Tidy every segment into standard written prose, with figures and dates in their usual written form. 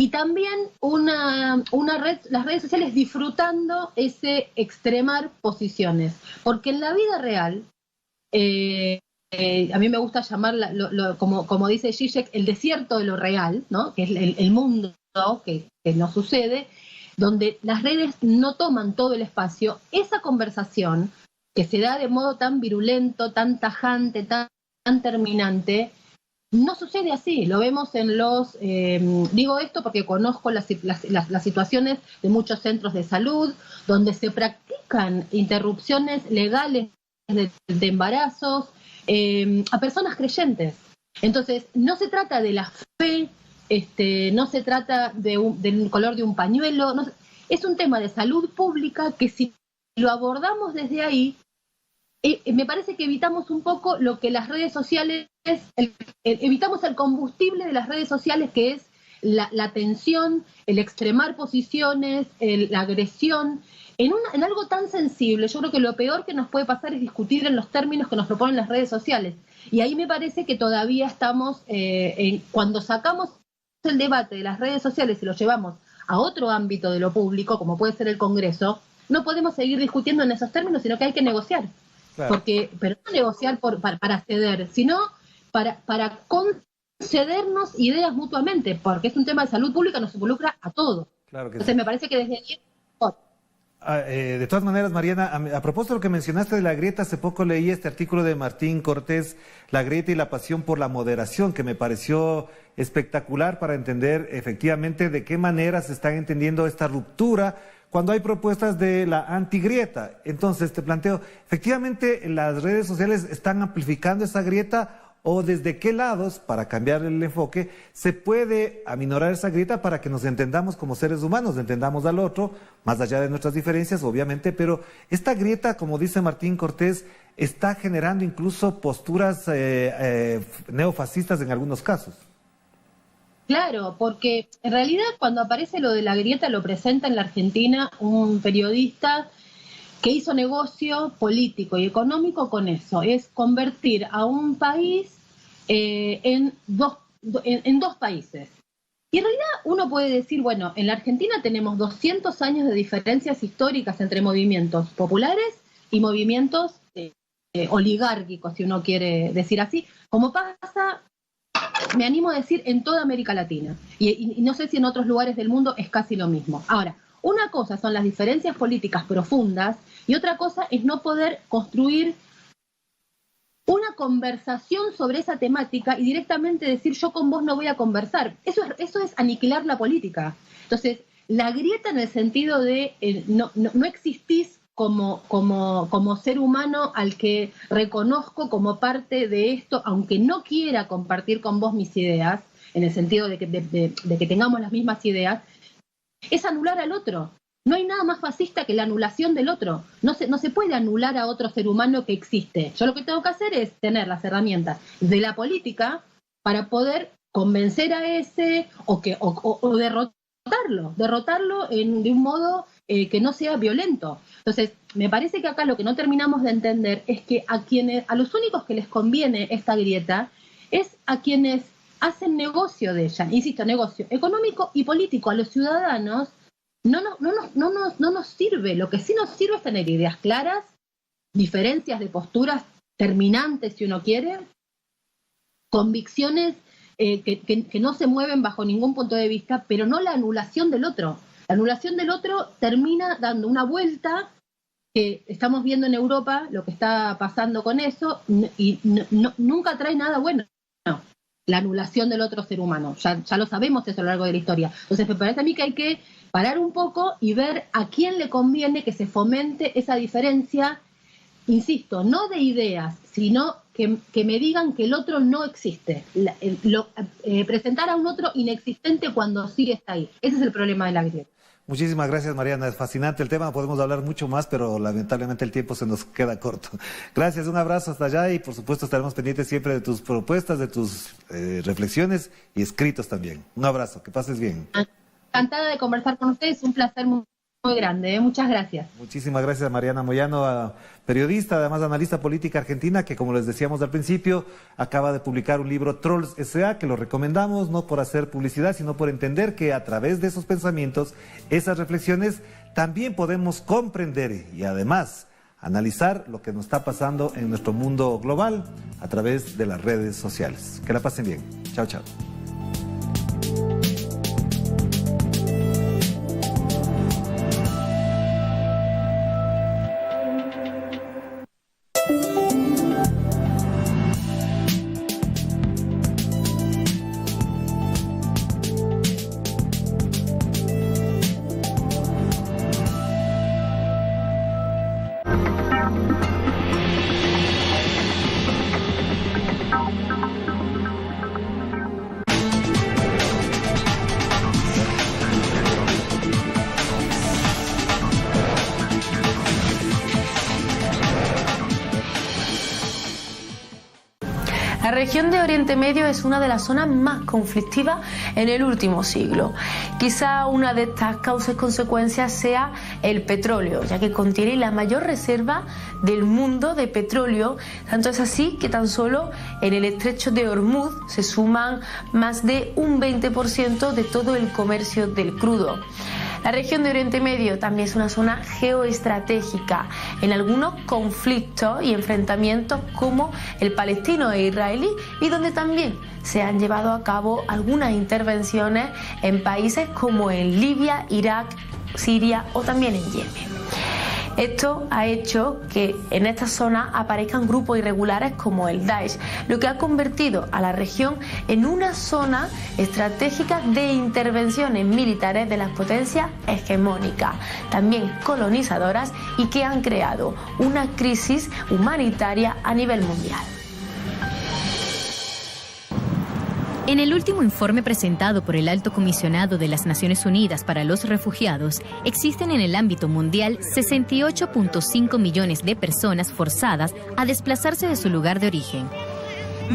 y también las redes sociales disfrutando ese extremar posiciones, porque en la vida real, a mí me gusta llamar, como dice Zizek, el desierto de lo real, ¿no? Que es el mundo que nos sucede, donde las redes no toman todo el espacio. Esa conversación que se da de modo tan virulento, tan tajante, tan terminante, no sucede así. Lo vemos en digo esto porque conozco las situaciones de muchos centros de salud donde se practican interrupciones legales de embarazos a personas creyentes. Entonces, no se trata de la fe, no se trata del color de un pañuelo, es un tema de salud pública que si lo abordamos desde ahí, me parece que evitamos un poco lo que las redes sociales, evitamos el combustible de las redes sociales, que es la tensión, el extremar posiciones, la agresión. En algo tan sensible, yo creo que lo peor que nos puede pasar es discutir en los términos que nos proponen las redes sociales. Y ahí me parece que todavía estamos, cuando sacamos el debate de las redes sociales y lo llevamos a otro ámbito de lo público, como puede ser el Congreso, no podemos seguir discutiendo en esos términos, sino que hay que negociar. Claro. Pero no negociar para ceder, sino para concedernos ideas mutuamente, porque es un tema de salud pública, nos involucra a todos. Claro que Entonces sí. Me parece que desde allí... De todas maneras, Mariana, a propósito de lo que mencionaste de la grieta, hace poco leí este artículo de Martín Cortés, La grieta y la pasión por la moderación, que me pareció espectacular para entender efectivamente de qué manera se están entendiendo esta ruptura cuando hay propuestas de la antigrieta. Entonces te planteo, efectivamente las redes sociales están amplificando esa grieta, o desde qué lados, para cambiar el enfoque, se puede aminorar esa grieta para que nos entendamos como seres humanos, entendamos al otro, más allá de nuestras diferencias, obviamente, pero esta grieta, como dice Martín Cortés, está generando incluso posturas neofascistas en algunos casos. Claro, porque en realidad cuando aparece lo de la grieta lo presenta en la Argentina un periodista que hizo negocio político y económico con eso, es convertir a un país en dos países. Y en realidad uno puede decir, bueno, en la Argentina tenemos 200 años de diferencias históricas entre movimientos populares y movimientos oligárquicos, si uno quiere decir así, como pasa, me animo a decir, en toda América Latina. Y no sé si en otros lugares del mundo es casi lo mismo. Ahora, una cosa son las diferencias políticas profundas y otra cosa es no poder construir una conversación sobre esa temática y directamente decir yo con vos no voy a conversar. Eso es aniquilar la política. Entonces, la grieta en el sentido de no existís como ser humano al que reconozco como parte de esto, aunque no quiera compartir con vos mis ideas, en el sentido de que tengamos las mismas ideas, es anular al otro. No hay nada más fascista que la anulación del otro. No se puede anular a otro ser humano que existe. Yo lo que tengo que hacer es tener las herramientas de la política para poder convencer a ese o derrotarlo de un modo que no sea violento. Entonces, me parece que acá lo que no terminamos de entender es que a los únicos que les conviene esta grieta es a quienes hacen negocio de ella, insisto, negocio económico y político. A los ciudadanos no nos sirve. Lo que sí nos sirve es tener ideas claras, diferencias de posturas terminantes, si uno quiere, convicciones que no se mueven bajo ningún punto de vista, pero no la anulación del otro. La anulación del otro termina dando una vuelta que estamos viendo en Europa, lo que está pasando con eso, y nunca trae nada bueno. No. La anulación del otro ser humano. Ya lo sabemos eso a lo largo de la historia. Entonces me parece a mí que hay que parar un poco y ver a quién le conviene que se fomente esa diferencia, insisto, no de ideas, sino que me digan que el otro no existe. Presentar a un otro inexistente cuando sí está ahí. Ese es el problema de la grieta. Muchísimas gracias, Mariana. Es fascinante el tema, podemos hablar mucho más, pero lamentablemente el tiempo se nos queda corto. Gracias, un abrazo hasta allá y por supuesto estaremos pendientes siempre de tus propuestas, de tus reflexiones y escritos también. Un abrazo, que pases bien. Encantada de conversar con ustedes, un placer muy muy grande, muchas gracias. Muchísimas gracias, Mariana Moyano, periodista, además analista política argentina, que como les decíamos al principio, acaba de publicar un libro, Trolls S.A., que lo recomendamos no por hacer publicidad, sino por entender que a través de esos pensamientos, esas reflexiones, también podemos comprender y además analizar lo que nos está pasando en nuestro mundo global a través de las redes sociales. Que la pasen bien. Chao, chao. La región de Oriente Medio es una de las zonas más conflictivas en el último siglo. Quizá una de estas causas y consecuencias sea el petróleo, ya que contiene la mayor reserva del mundo de petróleo. Tanto es así que tan solo en el estrecho de Hormuz se suman más de un 20% de todo el comercio del crudo. La región de Oriente Medio también es una zona geoestratégica en algunos conflictos y enfrentamientos como el palestino e israelí, y donde también se han llevado a cabo algunas intervenciones en países como en Libia, Irak, Siria o también en Yemen. Esto ha hecho que en esta zona aparezcan grupos irregulares como el Daesh, lo que ha convertido a la región en una zona estratégica de intervenciones militares de las potencias hegemónicas, también colonizadoras, y que han creado una crisis humanitaria a nivel mundial. En el último informe presentado por el Alto Comisionado de las Naciones Unidas para los Refugiados, existen en el ámbito mundial 68.5 millones de personas forzadas a desplazarse de su lugar de origen.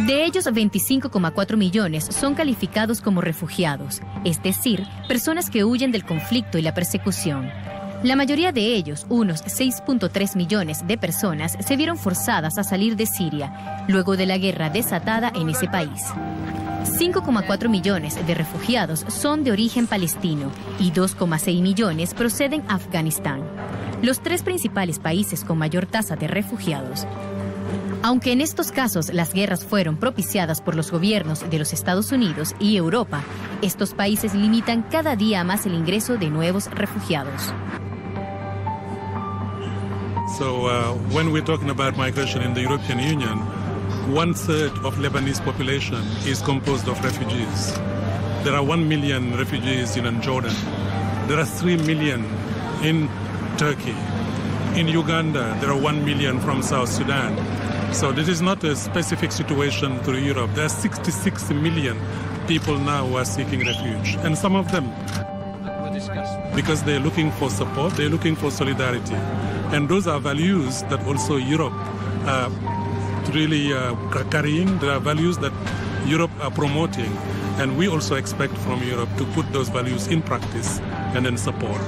De ellos, 25,4 millones son calificados como refugiados, es decir, personas que huyen del conflicto y la persecución. La mayoría de ellos, unos 6.3 millones de personas, se vieron forzadas a salir de Siria, luego de la guerra desatada en ese país. 5,4 millones de refugiados son de origen palestino y 2,6 millones proceden de Afganistán, los tres principales países con mayor tasa de refugiados. Aunque en estos casos las guerras fueron propiciadas por los gobiernos de los Estados Unidos y Europa, estos países limitan cada día más el ingreso de nuevos refugiados. So when we're talking about migration in the European Union, 1/3 of Lebanese population is composed of refugees. There are 1 million refugees in Jordan. There are 3 million in Turkey. In Uganda, there are 1 million from South Sudan. So this is not a specific situation to Europe. There are 66 million people now who are seeking refuge. And some of them, because they're looking for support, they're looking for solidarity. And those are values that also Europe really carrying. There are values that Europe are promoting, and we also expect from Europe to put those values in practice and then support.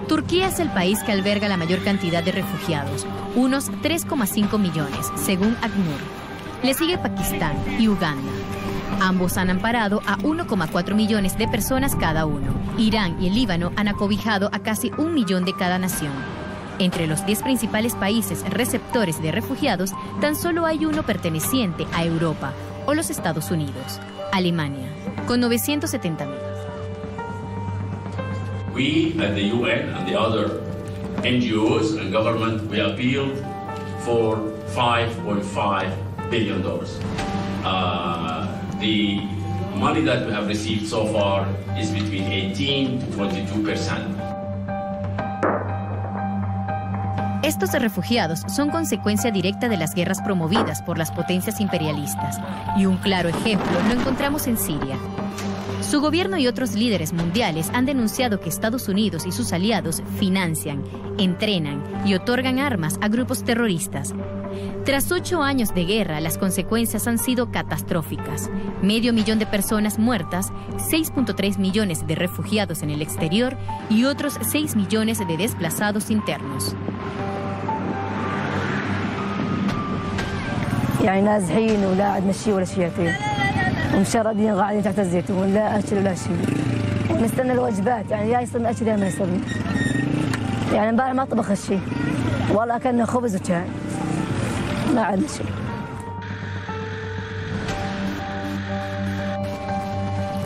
Turquía es el país que alberga la mayor cantidad de refugiados, unos 3,5 millones, según ACNUR. Le sigue Pakistán y Uganda. Ambos han amparado a 1,4 millones de personas cada uno. Irán y el Líbano han acobijado a casi 1 millón de cada nación. Entre los 10 principales países receptores de refugiados, tan solo hay uno perteneciente a Europa o los Estados Unidos, Alemania, con 970,000. We at the UN and the other NGOs and government, we appeal for $5.5 billion. The money that we have received so far is between 18 to 22%. Estos refugiados son consecuencia directa de las guerras promovidas por las potencias imperialistas, y un claro ejemplo lo encontramos en Siria. Su gobierno y otros líderes mundiales han denunciado que Estados Unidos y sus aliados financian, entrenan y otorgan armas a grupos terroristas, Tras 8 años de guerra, las consecuencias han sido catastróficas. 500.000 de personas muertas, 6.3 millones de refugiados en el exterior y otros 6 millones de desplazados internos. يعني نازحين ولا عندنا شيء ولا شيئين ومشردين قاعدين تحت الزيتون لا اكل ولا شيء ونستنى الوجبات يعني يا يصير اكل يا ما يصير يعني امبارح ما طبخ الشيء والله اكلنا خبز وشاي ما عندنا شيء.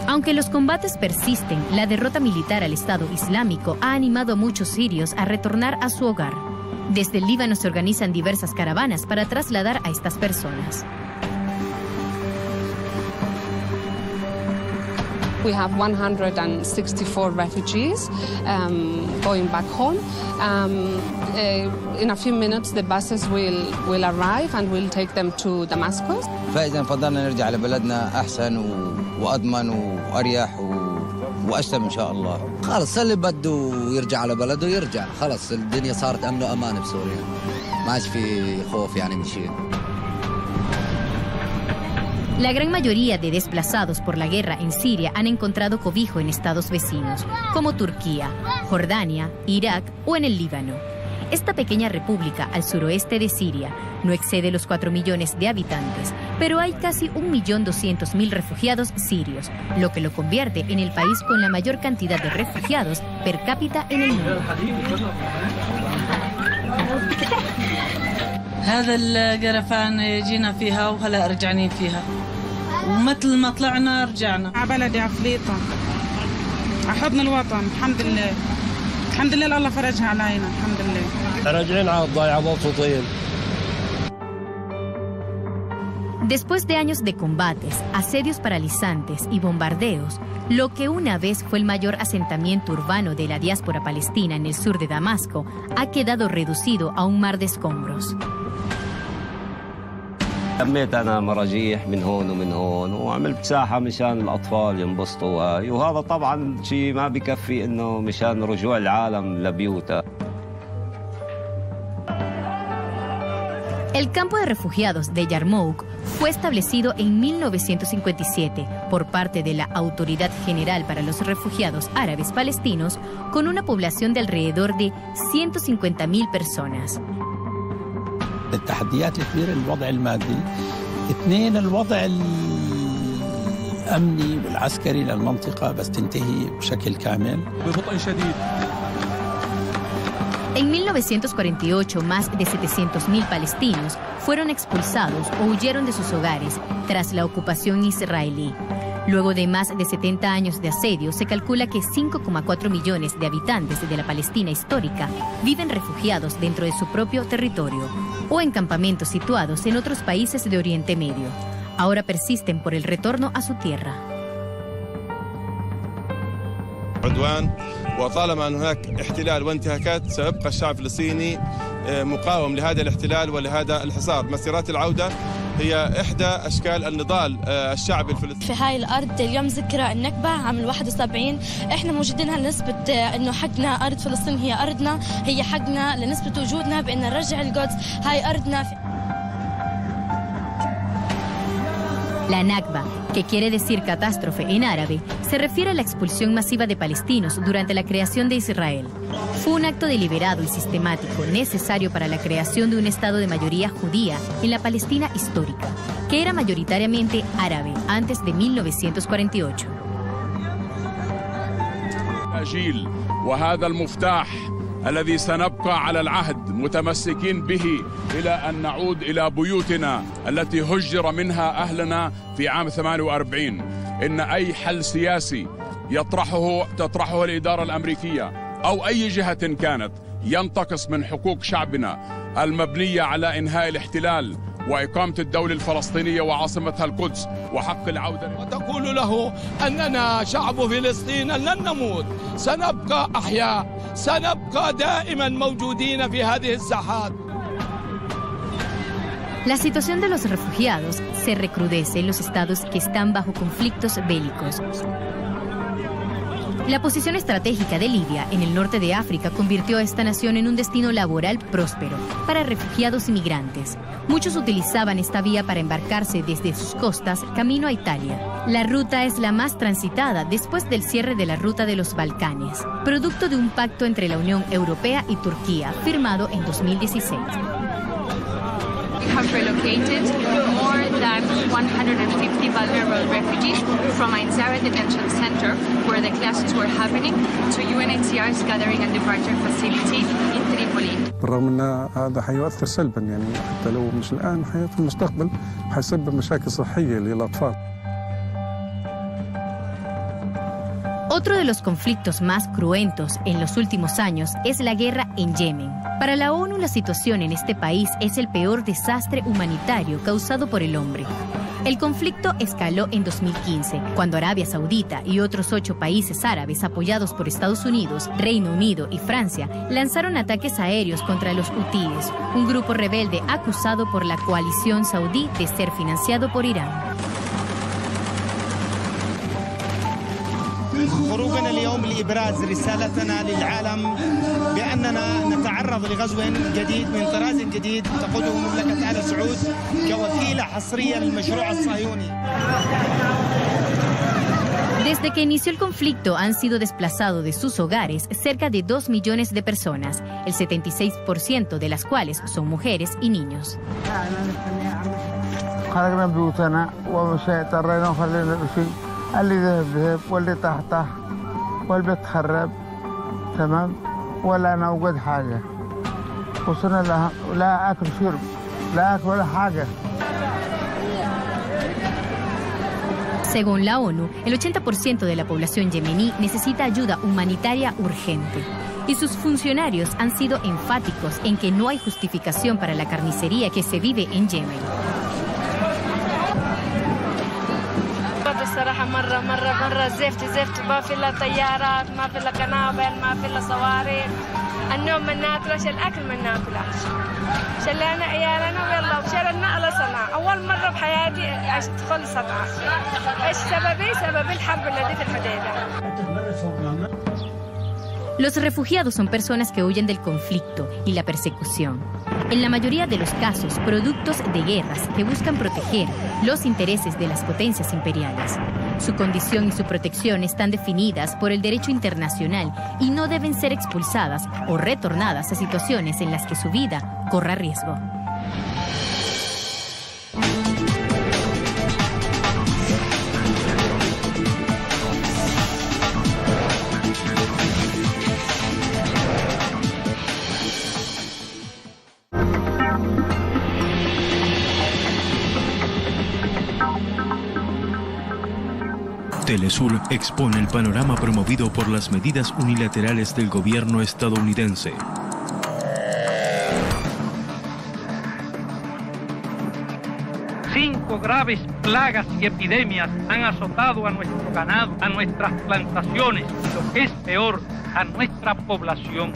Aunque los combates persisten, la derrota militar al Estado Islámico ha animado a muchos sirios a retornar a su hogar. Desde el Líbano se organizan diversas caravanas para trasladar a estas personas. We have 164 refugees going back home. In a few minutes the buses will arrive and we'll take them to Damascus. فإذا فضلنا نرجع لبلدنا أحسن وأضمن وأريح وأسلم إن شاء الله. خلص اللي بده يرجع على بلده يرجع. خلص الدنيا صارت أمن وأمان بسوريا. ما عادش في خوف يعني من شيء. La gran mayoría de desplazados por la guerra en Siria han encontrado cobijo en estados vecinos, como Turquía, Jordania, Irak o en el Líbano. Esta pequeña república al suroeste de Siria no excede los 4 millones de habitantes, pero hay casi 1.200.000 refugiados sirios, lo que lo convierte en el país con la mayor cantidad de refugiados per cápita en el mundo. هذا القرفان جينا فيها وهلا رجعين فيها ومثل ما طلعنا رجعنا على بلدي عفليطة على حضن الوطن الحمد لله الحمد لله الله فرجها علينا الحمد لله راجعين على الضيعة مبسوطين. Después de años de combates, asedios paralizantes y bombardeos, lo que una vez fue el mayor asentamiento urbano de la diáspora palestina en el sur de Damasco ha quedado reducido a un mar de escombros. لميت أنا مراجيح من هون ومن هون وعملت ساحة مشان الأطفال ينبسطوا وهذا طبعا شيء ما بكفي إنه مشان رجوع العالم لبيوته. El campo de refugiados de Yarmouk fue establecido en 1957 por parte de la Autoridad General para los Refugiados Árabes Palestinos con una población de alrededor de 150.000 personas. التحديات الكبيرة الوضع المادي، اثنين الوضع الأمني والعسكري للمنطقة بس تنتهي بشكل كامل ببطء شديد. En 1948, más de 700.000 palestinos fueron expulsados o huyeron de sus hogares tras la ocupación israelí. Luego de más de 70 años de asedio, se calcula que 5,4 millones de habitantes de la Palestina histórica viven refugiados dentro de su propio territorio o en campamentos situados en otros países de Oriente Medio. Ahora persisten por el retorno a su tierra. وطالما أن هناك احتلال وانتهاكات سيبقى الشعب الفلسطيني مقاوم لهذا الاحتلال ولهذا الحصار. مسيرات العودة هي إحدى أشكال النضال الشعبي الفلسطيني. في هاي الأرض اليوم ذكرى النكبة عام 71 إحنا موجودينها لنسبة إنه حقنا أرض فلسطين هي أرضنا هي حقنا لنسبة وجودنا بأن نرجع القدس هاي أرضنا. La Nakba, que quiere decir catástrofe en árabe, se refiere a la expulsión masiva de palestinos durante la creación de Israel. Fue un acto deliberado y sistemático necesario para la creación de un Estado de mayoría judía en la Palestina histórica, que era mayoritariamente árabe antes de 1948. الذي سنبقى على العهد متمسكين به إلى أن نعود إلى بيوتنا التي هجر منها أهلنا في عام 48. إن أي حل سياسي تطرحه الإدارة الأمريكية أو أي جهة كانت ينتقص من حقوق شعبنا المبنية على إنهاء الاحتلال وإقامة الدولة الفلسطينية وعاصمتها القدس وحق العودة. وتقول له أننا شعب فلسطين لن نموت سنبقى أحياء سنبقى دائما موجودين في هذه الساحات. La situación de los refugiados se recrudece en los estados que están bajo conflictos bélicos. La posición estratégica de Libia en el norte de África convirtió a esta nación en un destino laboral próspero para refugiados y migrantes. Muchos utilizaban esta vía para embarcarse desde sus costas camino a Italia. La ruta es la más transitada después del cierre de la ruta de los Balcanes, producto de un pacto entre la Unión Europea y Turquía, firmado en 2016. We have relocated more than 150 vulnerable refugees from Ain Zara detention center, where the clashes were happening, to UNHCR's gathering and departure facility in Tripoli. بالرغم ان هذا حيؤثر سلبا يعني حتى لو مش الان في المستقبل حيسبب مشاكل صحيه للاطفال. Otro de los conflictos más cruentos en los últimos años es la guerra en Yemen. Para la ONU, la situación en este país es el peor desastre humanitario causado por el hombre. El conflicto escaló en 2015, cuando Arabia Saudita y otros 8 países árabes apoyados por Estados Unidos, Reino Unido y Francia lanzaron ataques aéreos contra los hutíes, un grupo rebelde acusado por la coalición saudí de ser financiado por Irán. خروجنا اليوم لإبراز رسالتنا للعالم بأننا نتعرض لغزو جديد من طراز جديد تقوده مملكة آل سعود كوكيلة حصرية للمشروع الصهيوني. Desde que inició el conflicto han sido desplazados de sus hogares cerca de 2 millones de personas, el 76% de las cuales son mujeres y niños. اللي ذهب واللي تحته والبيت خرب تمام ولا انا اوجد حاجه وصلنا لا اكل شرب لا اكل ولا حاجه. Según la ONU, el 80% de la población yemení necesita ayuda humanitaria urgente. Y sus funcionarios han sido enfáticos en que no hay justificación para la carnicería que se vive en Yemen. الصراحة مرة زفت ما في إلا طيارات ما في إلا قنابل ما في إلا صواريخ النوم ما ناكلش الأكل ما ناكلش شلينا عيالنا ويلا وشلنا على صنعاء أول مرة بحياتي أدخل صنعاء إيش سبب الحرب التي في الحديدة. Los refugiados son personas que huyen del conflicto y la persecución. En la mayoría de los casos, productos de guerras que buscan proteger los intereses de las potencias imperiales. Su condición y su protección están definidas por el derecho internacional y no deben ser expulsadas o retornadas a situaciones en las que su vida corra riesgo. Telesur expone el panorama promovido por las medidas unilaterales del gobierno estadounidense. Cinco graves plagas y epidemias han azotado a nuestro ganado, a nuestras plantaciones y, lo que es peor, a nuestra población.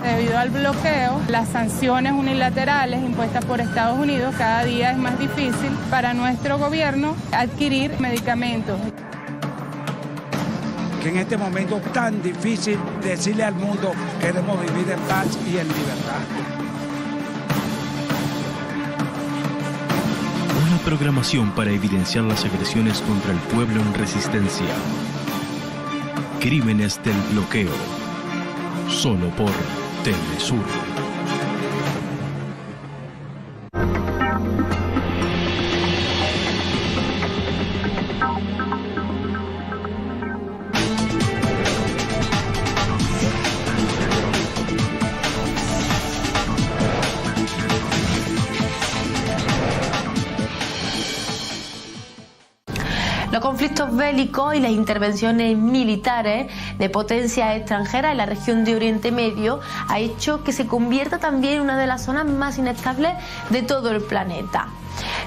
Debido al bloqueo, las sanciones unilaterales impuestas por Estados Unidos, cada día es más difícil para nuestro gobierno adquirir medicamentos. Que en este momento tan difícil decirle al mundo que queremos vivir en paz y en libertad. Una programación para evidenciar las agresiones contra el pueblo en resistencia. Crímenes del bloqueo. Solo por Telesur. Los conflictos bélicos y las intervenciones militares de potencias extranjeras en la región de Oriente Medio ha hecho que se convierta también en una de las zonas más inestables de todo el planeta.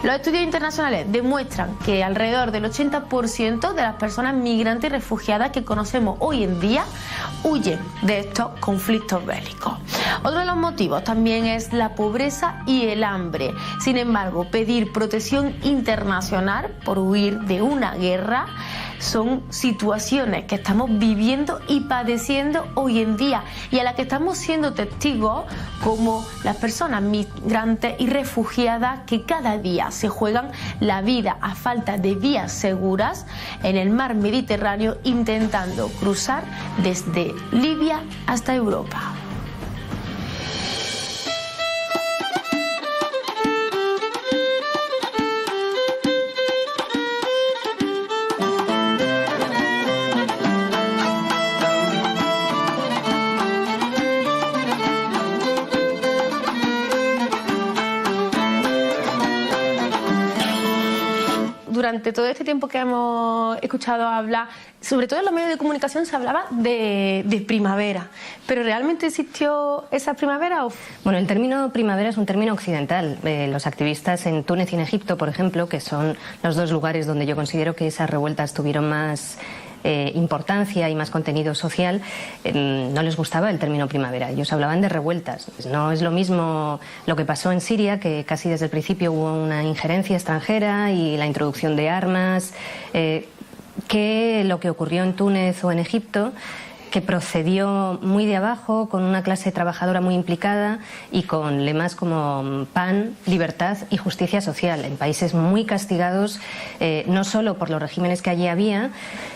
Los estudios internacionales demuestran que alrededor del 80% de las personas migrantes y refugiadas que conocemos hoy en día huyen de estos conflictos bélicos. Otro de los motivos también es la pobreza y el hambre. Sin embargo, pedir protección internacional por huir de una guerra son situaciones que estamos viviendo y padeciendo hoy en día y a las que estamos siendo testigos como las personas migrantes y refugiadas que cada día se juegan la vida a falta de vías seguras en el mar Mediterráneo intentando cruzar desde Libia hasta Europa. Durante todo este tiempo que hemos escuchado hablar, sobre todo en los medios de comunicación se hablaba de primavera, pero ¿realmente existió esa primavera? Bueno, el término primavera es un término occidental. Los activistas en Túnez y en Egipto, por ejemplo, que son los dos lugares donde yo considero que esas revueltas tuvieron más importancia y más contenido social, no les gustaba el término primavera. Ellos hablaban de revueltas. No es lo mismo lo que pasó en Siria, que casi desde el principio hubo una injerencia extranjera y la introducción de armas, que lo que ocurrió en Túnez o en Egipto, que procedió muy de abajo, con una clase trabajadora muy implicada y con lemas como pan, libertad y justicia social, en países muy castigados, no solo por los regímenes que allí había,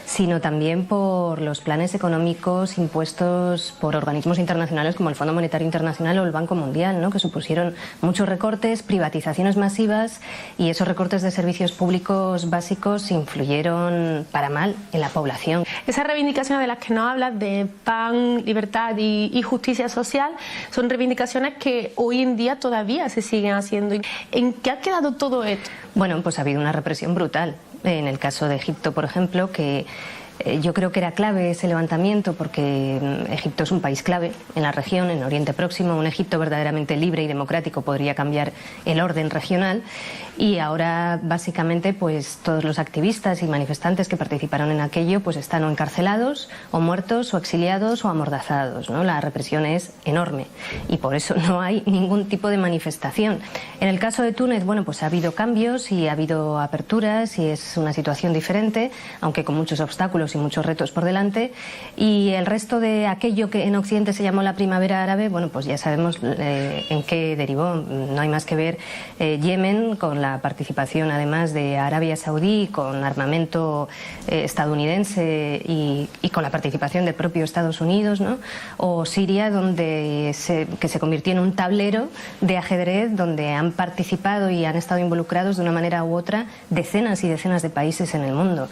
sino también por los planes económicos impuestos por organismos internacionales como el Fondo Monetario Internacional o el Banco Mundial, ¿no?, que supusieron muchos recortes, privatizaciones masivas, y esos recortes de servicios públicos básicos influyeron para mal en la población. Esas reivindicaciones de las que nos hablas, de pan, libertad y justicia social, son reivindicaciones que hoy en día todavía se siguen haciendo. ¿En qué ha quedado todo esto? Bueno, pues ha habido una represión brutal. En el caso de Egipto, por ejemplo, que yo creo que era clave ese levantamiento porque Egipto es un país clave en la región, en Oriente Próximo. Un Egipto verdaderamente libre y democrático podría cambiar el orden regional, y ahora básicamente pues todos los activistas y manifestantes que participaron en aquello pues están o encarcelados o muertos o exiliados o amordazados, ¿no? La represión es enorme y por eso no hay ningún tipo de manifestación. En el caso de Túnez, bueno, pues ha habido cambios y ha habido aperturas y es una situación diferente, aunque con muchos obstáculos y muchos retos por delante. Y el resto de aquello que en Occidente se llamó la primavera árabe, bueno, pues ya sabemos en qué derivó. No hay más que ver Yemen, con la participación además de Arabia Saudí, con armamento estadounidense y con la participación del propio Estados Unidos, ¿no? O Siria, que se convirtió en un tablero de ajedrez donde han participado y han estado involucrados de una manera u otra decenas y decenas de países en el mundo.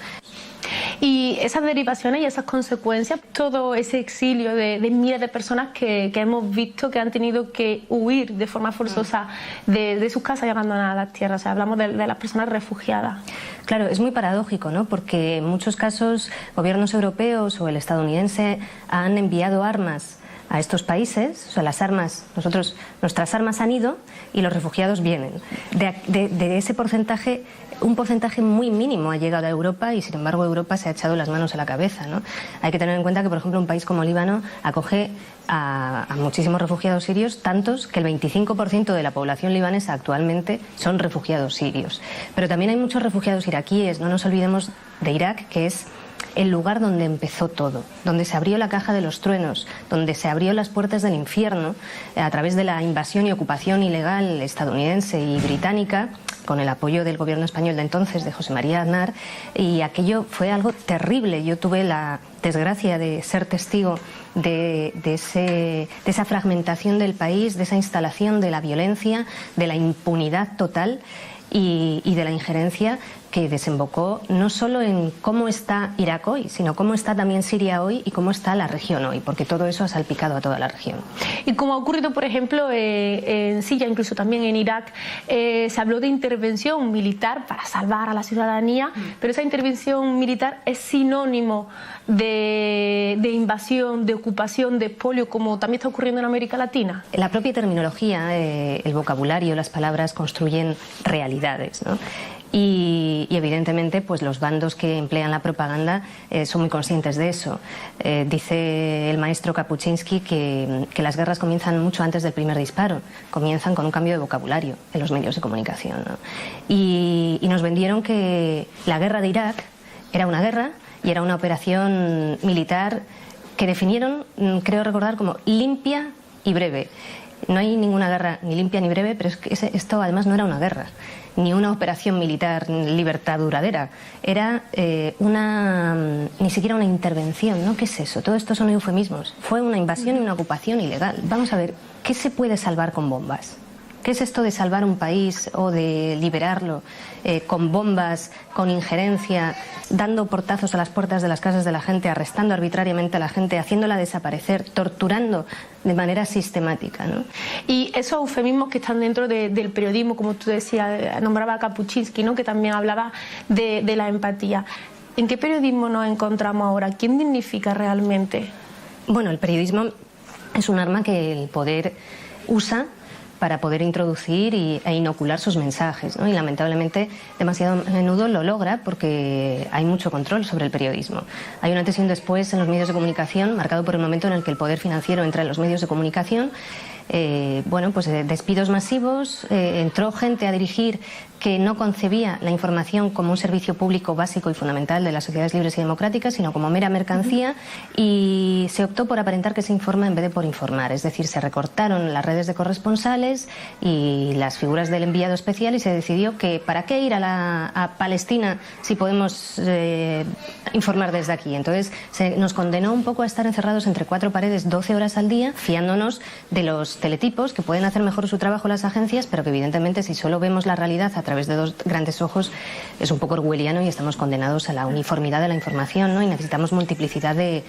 Y esas derivaciones y esas consecuencias, todo ese exilio de miles de personas que hemos visto que han tenido que huir de forma forzosa de sus casas y abandonar las tierras. O sea, hablamos de las personas refugiadas. Claro, es muy paradójico, ¿no? Porque en muchos casos gobiernos europeos o el estadounidense han enviado armas a estos países, o sea, nuestras armas han ido y los refugiados vienen. De ese porcentaje, un porcentaje muy mínimo ha llegado a Europa y sin embargo Europa se ha echado las manos a la cabeza, ¿no? Hay que tener en cuenta que, por ejemplo, un país como Líbano acoge a muchísimos refugiados sirios, tantos que el 25% de la población libanesa actualmente son refugiados sirios. Pero también hay muchos refugiados iraquíes, no nos olvidemos de Irak, que es el lugar donde empezó todo, donde se abrió la caja de los truenos, donde se abrió las puertas del infierno a través de la invasión y ocupación ilegal estadounidense y británica, con el apoyo del gobierno español de entonces, de José María Aznar, y aquello fue algo terrible. Yo tuve la desgracia de ser testigo de esa fragmentación del país, de esa instalación de la violencia, de la impunidad total y de la injerencia que desembocó no solo en cómo está Irak hoy, sino cómo está también Siria hoy y cómo está la región hoy, porque todo eso ha salpicado a toda la región. Y como ha ocurrido, por ejemplo, en Siria, incluso también en Irak, se habló de intervención militar para salvar a la ciudadanía, pero esa intervención militar es sinónimo de invasión, de ocupación, de expolio, como también está ocurriendo en América Latina. La propia terminología, el vocabulario, las palabras construyen realidades, ¿no? Y evidentemente pues los bandos que emplean la propaganda son muy conscientes de eso. Dice el maestro Kapuczynski que las guerras comienzan mucho antes del primer disparo, comienzan con un cambio de vocabulario en los medios de comunicación, ¿no? Y nos vendieron que la guerra de Irak Era una guerra y era una operación militar que definieron, creo recordar, como limpia y breve. No hay ninguna guerra ni limpia ni breve, pero es que esto además no era una guerra, ni una operación militar libertad duradera. Era ni siquiera una intervención, ¿no? ¿Qué es eso? Todo esto son eufemismos. Fue una invasión y una ocupación ilegal. Vamos a ver, ¿qué se puede salvar con bombas? ¿Qué es esto de salvar un país o de liberarlo con bombas, con injerencia, dando portazos a las puertas de las casas de la gente, arrestando arbitrariamente a la gente, haciéndola desaparecer, torturando de manera sistemática, ¿no? Y esos eufemismos que están dentro del periodismo, como tú decías, nombraba a Kapuscinski, ¿no? Que también hablaba de la empatía. ¿En qué periodismo nos encontramos ahora? ¿Quién dignifica realmente? Bueno, el periodismo es un arma que el poder usa para poder introducir e inocular sus mensajes, ¿no? Y lamentablemente demasiado a menudo lo logra porque hay mucho control sobre el periodismo. Hay un antes y un después en los medios de comunicación, marcado por el momento en el que el poder financiero entra en los medios de comunicación. Despidos masivos, entró gente a dirigir que no concebía la información como un servicio público básico y fundamental de las sociedades libres y democráticas, sino como mera mercancía, y se optó por aparentar que se informa en vez de por informar. Es decir, se recortaron las redes de corresponsales y las figuras del enviado especial y se decidió que ¿para qué ir a Palestina si podemos informar desde aquí? Entonces se nos condenó un poco a estar encerrados entre cuatro paredes 12 horas al día, fiándonos de los teletipos, que pueden hacer mejor su trabajo las agencias, pero que evidentemente si solo vemos la realidad a través de dos grandes ojos es un poco orwelliano y estamos condenados a la uniformidad de la información, ¿no? Y necesitamos multiplicidad de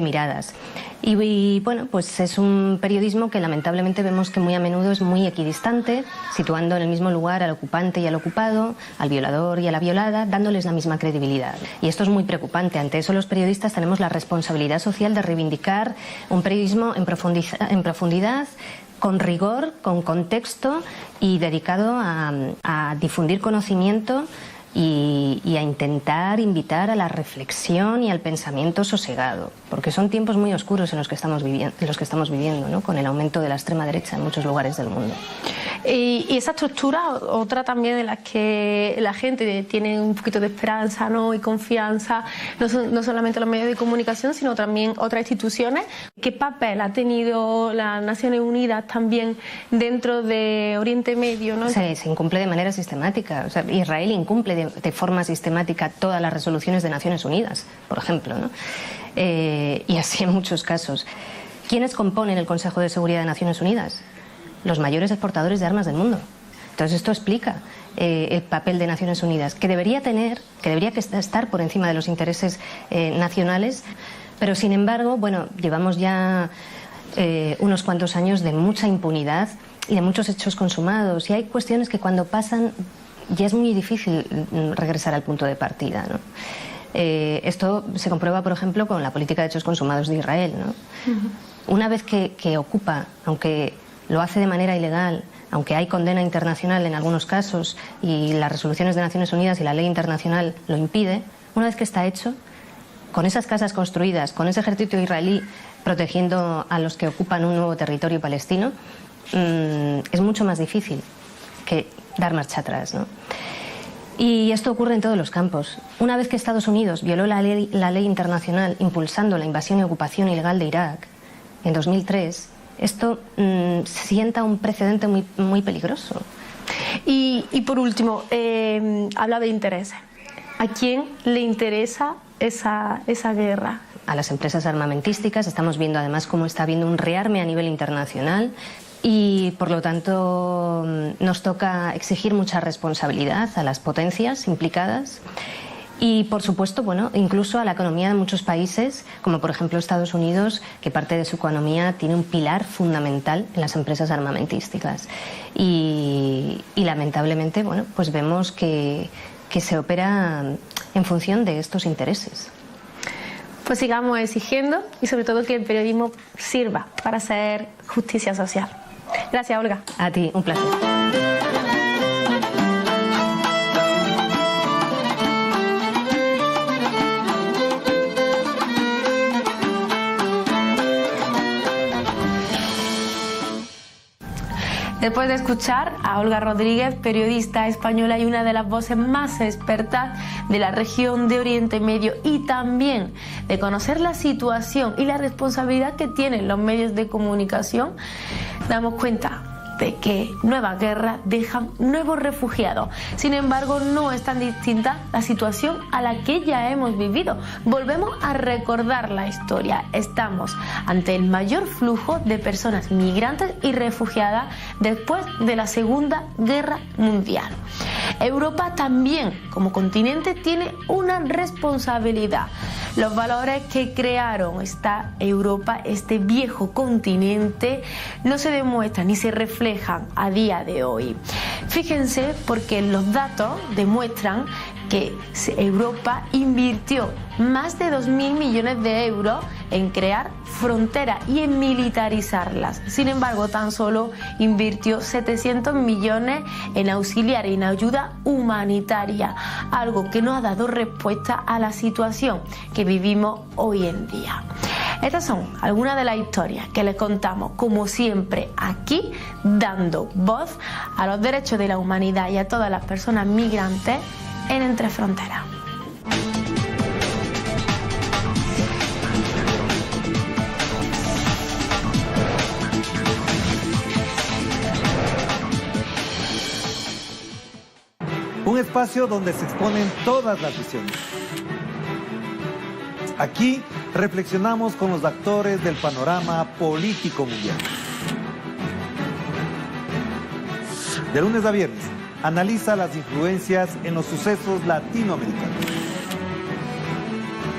miradas. Y bueno, pues es un periodismo que lamentablemente vemos que muy a menudo es muy equidistante, situando en el mismo lugar al ocupante y al ocupado, al violador y a la violada, dándoles la misma credibilidad. Y esto es muy preocupante. Ante eso los periodistas tenemos la responsabilidad social de reivindicar un periodismo en profundidad, con rigor, con contexto y dedicado a difundir conocimiento y a intentar invitar a la reflexión y al pensamiento sosegado, porque son tiempos muy oscuros en los que estamos viviendo, ¿no? Con el aumento de la extrema derecha en muchos lugares del mundo. Y esa estructura, otra también de las que la gente tiene un poquito de esperanza, ¿no? Y confianza, no solamente los medios de comunicación, sino también otras instituciones. ¿Qué papel ha tenido las Naciones Unidas también dentro de Oriente Medio, ¿no? Se incumple de manera sistemática. O sea, Israel incumple de forma sistemática todas las resoluciones de Naciones Unidas, por ejemplo, ¿no? Y así en muchos casos. ¿Quiénes componen el Consejo de Seguridad de Naciones Unidas? Los mayores exportadores de armas del mundo. Entonces esto explica el papel de Naciones Unidas, que debería estar por encima de los intereses nacionales, pero sin embargo, bueno, llevamos ya unos cuantos años de mucha impunidad y de muchos hechos consumados, y hay cuestiones que cuando pasan ya es muy difícil regresar al punto de partida, ¿no? Esto se comprueba, por ejemplo, con la política de hechos consumados de Israel, ¿no? Una vez que ocupa, aunque lo hace de manera ilegal, aunque hay condena internacional en algunos casos y las resoluciones de Naciones Unidas y la ley internacional lo impide, una vez que está hecho, con esas casas construidas, con ese ejército israelí protegiendo a los que ocupan un nuevo territorio palestino, es mucho más difícil que dar marcha atrás, ¿no? Y esto ocurre en todos los campos. Una vez que Estados Unidos violó la ley internacional impulsando la invasión y ocupación ilegal de Irak en 2003, esto sienta un precedente muy, muy peligroso. Y por último, habla de intereses. ¿A quién le interesa esa guerra? A las empresas armamentísticas. Estamos viendo además cómo está habiendo un rearme a nivel internacional y por lo tanto nos toca exigir mucha responsabilidad a las potencias implicadas. Y, por supuesto, bueno, incluso a la economía de muchos países, como por ejemplo Estados Unidos, que parte de su economía tiene un pilar fundamental en las empresas armamentísticas. Y lamentablemente, bueno, pues vemos que se opera en función de estos intereses. Pues sigamos exigiendo y sobre todo que el periodismo sirva para hacer justicia social. Gracias, Olga. A ti, un placer. Después de escuchar a Olga Rodríguez, periodista española y una de las voces más expertas de la región de Oriente Medio, y también de conocer la situación y la responsabilidad que tienen los medios de comunicación, damos cuenta de que nuevas guerras dejan nuevos refugiados. Sin embargo, no es tan distinta la situación a la que ya hemos vivido. Volvemos a recordar la historia. Estamos ante el mayor flujo de personas migrantes y refugiadas después de la Segunda Guerra Mundial. Europa también, como continente, tiene una responsabilidad. Los valores que crearon esta Europa, este viejo continente, no se demuestran ni se reflejan a día de hoy. Fíjense, porque los datos demuestran que Europa invirtió más de 2.000 millones de euros en crear fronteras y en militarizarlas. Sin embargo, tan solo invirtió 700 millones en auxiliar y en ayuda humanitaria, algo que no ha dado respuesta a la situación que vivimos hoy en día. Estas son algunas de las historias que les contamos, como siempre, aquí, dando voz a los derechos de la humanidad y a todas las personas migrantes en Entre Fronteras. Un espacio donde se exponen todas las visiones. Aquí reflexionamos con los actores del panorama político mundial. De lunes a viernes, analiza las influencias en los sucesos latinoamericanos.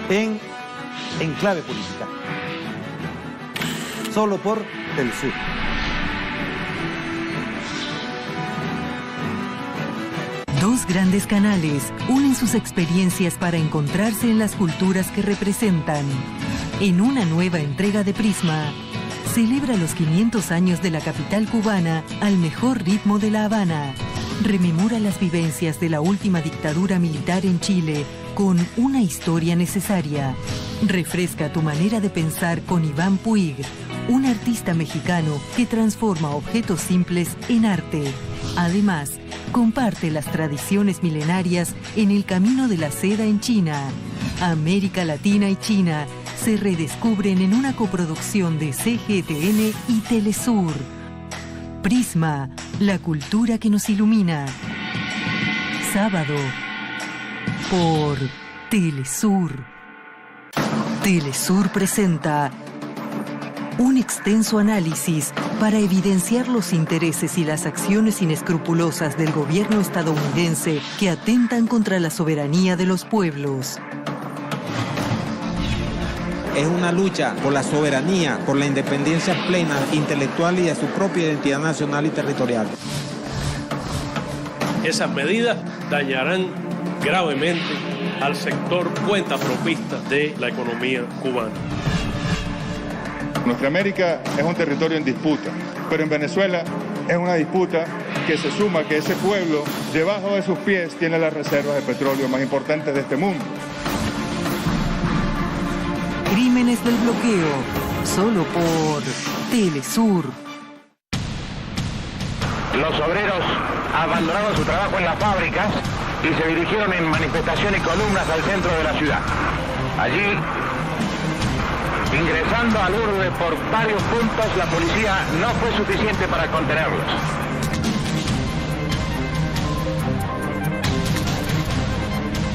En Clave Política. Solo por Telesur. Dos grandes canales unen sus experiencias para encontrarse en las culturas que representan. En una nueva entrega de Prisma, celebra los 500 años de la capital cubana al mejor ritmo de La Habana. Rememora las vivencias de la última dictadura militar en Chile con una historia necesaria. Refresca tu manera de pensar con Iván Puig, un artista mexicano que transforma objetos simples en arte. Además, comparte las tradiciones milenarias en el camino de la seda en China. América Latina y China se redescubren en una coproducción de CGTN y Telesur. Prisma, la cultura que nos ilumina. Sábado, por Telesur. Telesur presenta un extenso análisis para evidenciar los intereses y las acciones inescrupulosas del gobierno estadounidense que atentan contra la soberanía de los pueblos. Es una lucha por la soberanía, por la independencia plena, intelectual y de su propia identidad nacional y territorial. Esas medidas dañarán gravemente al sector cuentapropista de la economía cubana. Nuestra América es un territorio en disputa, pero en Venezuela es una disputa que se suma que ese pueblo, debajo de sus pies, tiene las reservas de petróleo más importantes de este mundo. Crímenes del bloqueo, solo por Telesur. Los obreros abandonaron su trabajo en las fábricas y se dirigieron en manifestación y columnas al centro de la ciudad. Allí, ingresando al urbe por varios puntos, la policía no fue suficiente para contenerlos.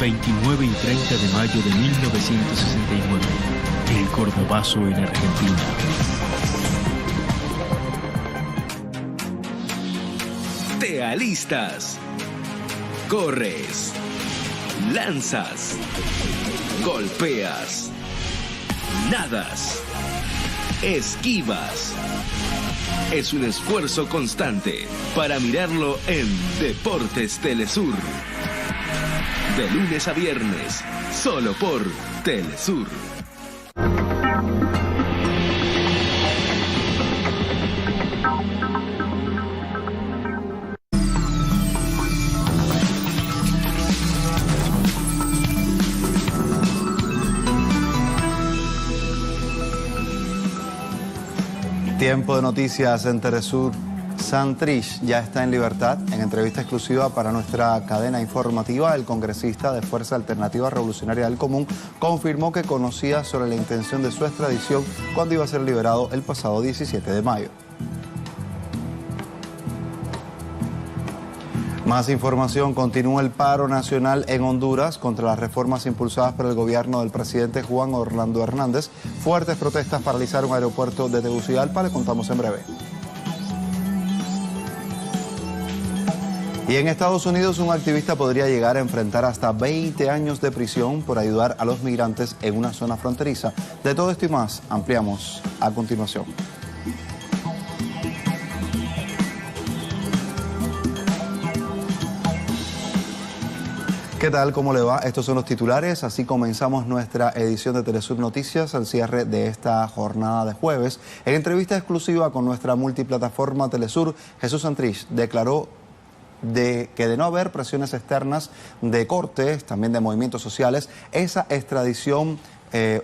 ...29 y 30 de mayo de 1969... ...el Cordobazo en Argentina. Te alistas, corres, lanzas, golpeas, nadas, esquivas. Es un esfuerzo constante para mirarlo en Deportes Telesur. De lunes a viernes, solo por Telesur. Tiempo de noticias en Telesur. Santrich ya está en libertad. En entrevista exclusiva para nuestra cadena informativa, el congresista de Fuerza Alternativa Revolucionaria del Común confirmó que conocía sobre la intención de su extradición cuando iba a ser liberado el pasado 17 de mayo. Más información: continúa el paro nacional en Honduras contra las reformas impulsadas por el gobierno del presidente Juan Orlando Hernández. Fuertes protestas paralizaron el aeropuerto de Tegucigalpa, le contamos en breve. Y en Estados Unidos, un activista podría llegar a enfrentar hasta 20 años de prisión por ayudar a los migrantes en una zona fronteriza. De todo esto y más, ampliamos a continuación. ¿Qué tal? ¿Cómo le va? Estos son los titulares. Así comenzamos nuestra edición de Telesur Noticias al cierre de esta jornada de jueves. En entrevista exclusiva con nuestra multiplataforma Telesur, Jesús Santrich declaró que de no haber presiones externas de cortes, también de movimientos sociales, esa extradición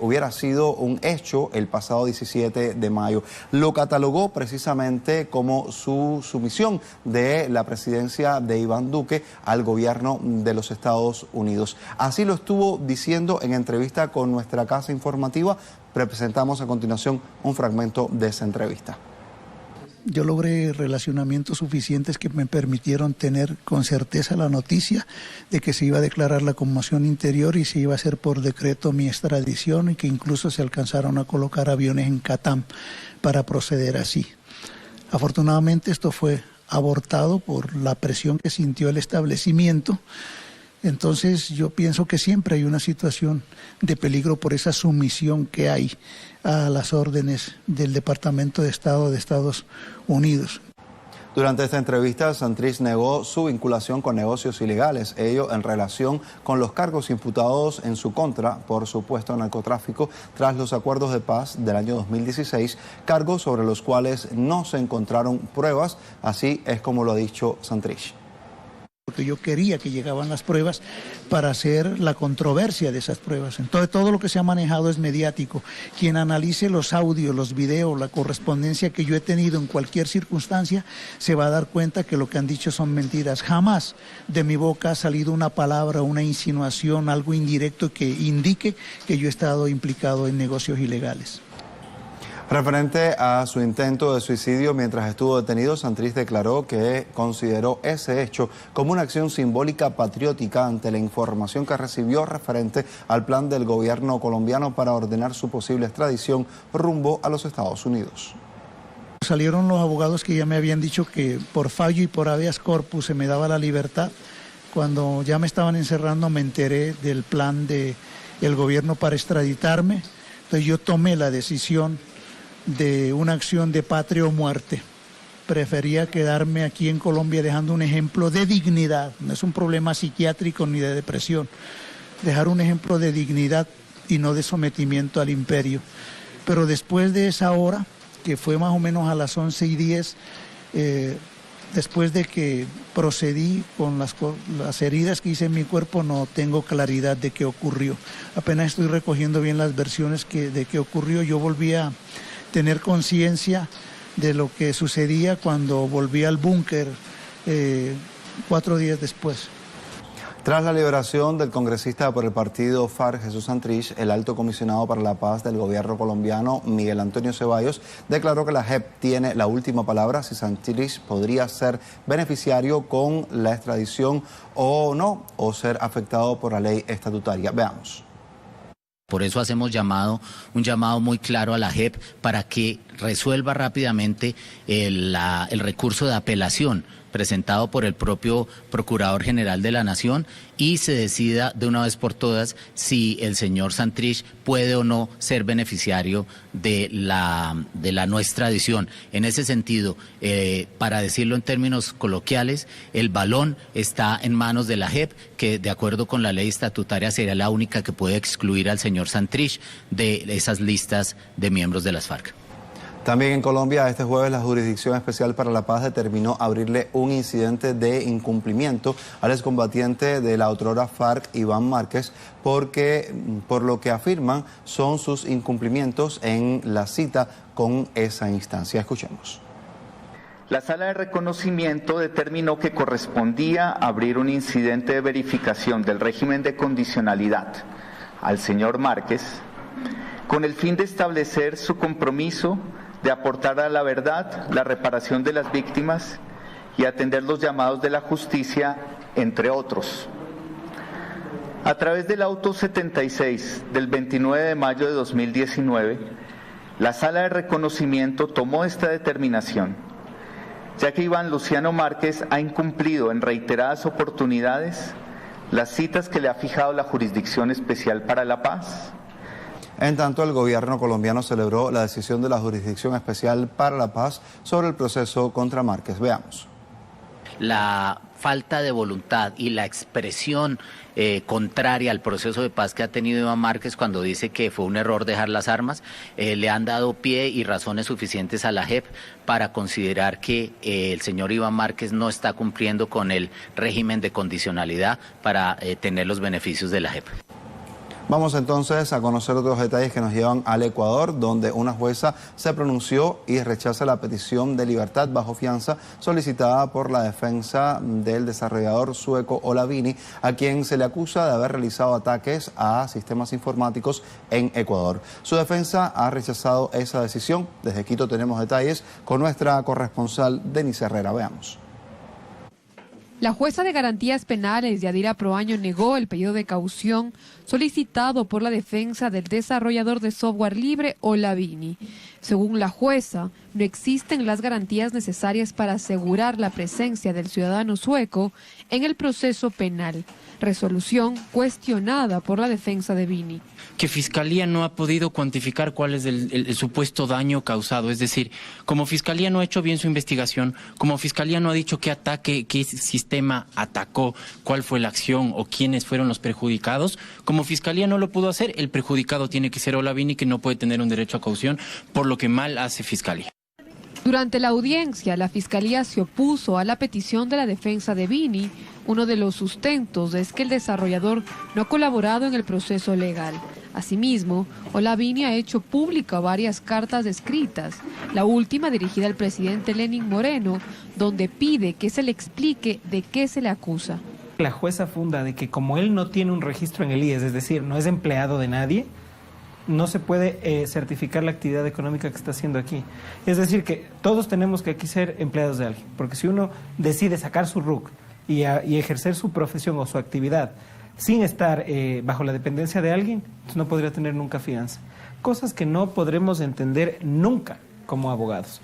hubiera sido un hecho el pasado 17 de mayo. Lo catalogó precisamente como su sumisión de la presidencia de Iván Duque al gobierno de los Estados Unidos. Así lo estuvo diciendo en entrevista con nuestra casa informativa. Presentamos a continuación un fragmento de esa entrevista. Yo logré relacionamientos suficientes que me permitieron tener con certeza la noticia de que se iba a declarar la conmoción interior y se iba a hacer por decreto mi extradición, y que incluso se alcanzaron a colocar aviones en Catam para proceder así. Afortunadamente esto fue abortado por la presión que sintió el establecimiento. Entonces yo pienso que siempre hay una situación de peligro por esa sumisión que hay a las órdenes del Departamento de Estado de Estados Unidos. Durante esta entrevista, Santrich negó su vinculación con negocios ilegales, ello en relación con los cargos imputados en su contra por supuesto narcotráfico tras los acuerdos de paz del año 2016, cargos sobre los cuales no se encontraron pruebas. Así es como lo ha dicho Santrich. Porque yo quería que llegaban las pruebas para hacer la controversia de esas pruebas. Entonces todo lo que se ha manejado es mediático. Quien analice los audios, los videos, la correspondencia que yo he tenido en cualquier circunstancia, se va a dar cuenta que lo que han dicho son mentiras. Jamás de mi boca ha salido una palabra, una insinuación, algo indirecto que indique que yo he estado implicado en negocios ilegales. Referente a su intento de suicidio mientras estuvo detenido, Santrich declaró que consideró ese hecho como una acción simbólica patriótica ante la información que recibió referente al plan del gobierno colombiano para ordenar su posible extradición rumbo a los Estados Unidos. Salieron los abogados que ya me habían dicho que por fallo y por habeas corpus se me daba la libertad. Cuando ya me estaban encerrando me enteré del plan del gobierno para extraditarme. Entonces yo tomé la decisión de una acción de patria o muerte. Prefería quedarme aquí en Colombia dejando un ejemplo de dignidad. No es un problema psiquiátrico ni de depresión. Dejar un ejemplo de dignidad y no de sometimiento al imperio. Pero después de esa hora, que fue más o menos a las 11:10, después de que procedí con las heridas que hice en mi cuerpo, no tengo claridad de qué ocurrió. Apenas estoy recogiendo bien las versiones de qué ocurrió. Yo volví a tener conciencia de lo que sucedía cuando volví al búnker 4 días después. Tras la liberación del congresista por el partido FARC, Jesús Santrich, el alto comisionado para la paz del gobierno colombiano, Miguel Antonio Ceballos, declaró que la JEP tiene la última palabra si Santrich podría ser beneficiario con la extradición o no, o ser afectado por la ley estatutaria. Veamos. Por eso hacemos un llamado muy claro a la JEP para que resuelva rápidamente el recurso de apelación presentado por el propio Procurador General de la Nación y se decida de una vez por todas si el señor Santrich puede o no ser beneficiario de la no extradición. En ese sentido, para decirlo en términos coloquiales, el balón está en manos de la JEP, que de acuerdo con la ley estatutaria sería la única que puede excluir al señor Santrich de esas listas de miembros de las FARC. También en Colombia, este jueves la Jurisdicción Especial para la Paz determinó abrirle un incidente de incumplimiento al excombatiente de la otrora FARC, Iván Márquez, por lo que afirman son sus incumplimientos en la cita con esa instancia. Escuchemos. La sala de reconocimiento determinó que correspondía abrir un incidente de verificación del régimen de condicionalidad al señor Márquez con el fin de establecer su compromiso de aportar a la verdad, la reparación de las víctimas y atender los llamados de la justicia, entre otros. A través del auto 76 del 29 de mayo de 2019, la sala de reconocimiento tomó esta determinación, ya que Iván Luciano Márquez ha incumplido en reiteradas oportunidades las citas que le ha fijado la Jurisdicción Especial para la Paz. En tanto, el gobierno colombiano celebró la decisión de la Jurisdicción Especial para la Paz sobre el proceso contra Márquez. Veamos. La falta de voluntad y la expresión contraria al proceso de paz que ha tenido Iván Márquez cuando dice que fue un error dejar las armas, le han dado pie y razones suficientes a la JEP para considerar que el señor Iván Márquez no está cumpliendo con el régimen de condicionalidad para tener los beneficios de la JEP. Vamos entonces a conocer otros detalles que nos llevan al Ecuador, donde una jueza se pronunció y rechaza la petición de libertad bajo fianza solicitada por la defensa del desarrollador sueco Olavini, a quien se le acusa de haber realizado ataques a sistemas informáticos en Ecuador. Su defensa ha rechazado esa decisión. Desde Quito tenemos detalles con nuestra corresponsal Denise Herrera. Veamos. La jueza de garantías penales, Yadira Proaño, negó el pedido de caución solicitado por la defensa del desarrollador de software libre Olavini. Según la jueza, no existen las garantías necesarias para asegurar la presencia del ciudadano sueco en el proceso penal. Resolución cuestionada por la defensa de Vini. Que Fiscalía no ha podido cuantificar cuál es el supuesto daño causado. Es decir, como Fiscalía no ha hecho bien su investigación, como Fiscalía no ha dicho qué ataque, qué sistema atacó, cuál fue la acción o quiénes fueron los perjudicados, como Fiscalía no lo pudo hacer, el perjudicado tiene que ser Olavini, que no puede tener un derecho a caución, por lo que mal hace Fiscalía. Durante la audiencia, la Fiscalía se opuso a la petición de la defensa de Vini. Uno de los sustentos es que el desarrollador no ha colaborado en el proceso legal. Asimismo, Olavini ha hecho pública varias cartas escritas, la última dirigida al presidente Lenín Moreno, donde pide que se le explique de qué se le acusa. La jueza funda de que como él no tiene un registro en el IES, es decir, no es empleado de nadie, no se puede certificar la actividad económica que está haciendo aquí. Es decir, que todos tenemos que aquí ser empleados de alguien, porque si uno decide sacar su RUC y ejercer su profesión o su actividad sin estar bajo la dependencia de alguien, no podría tener nunca fianza. Cosas que no podremos entender nunca como abogados.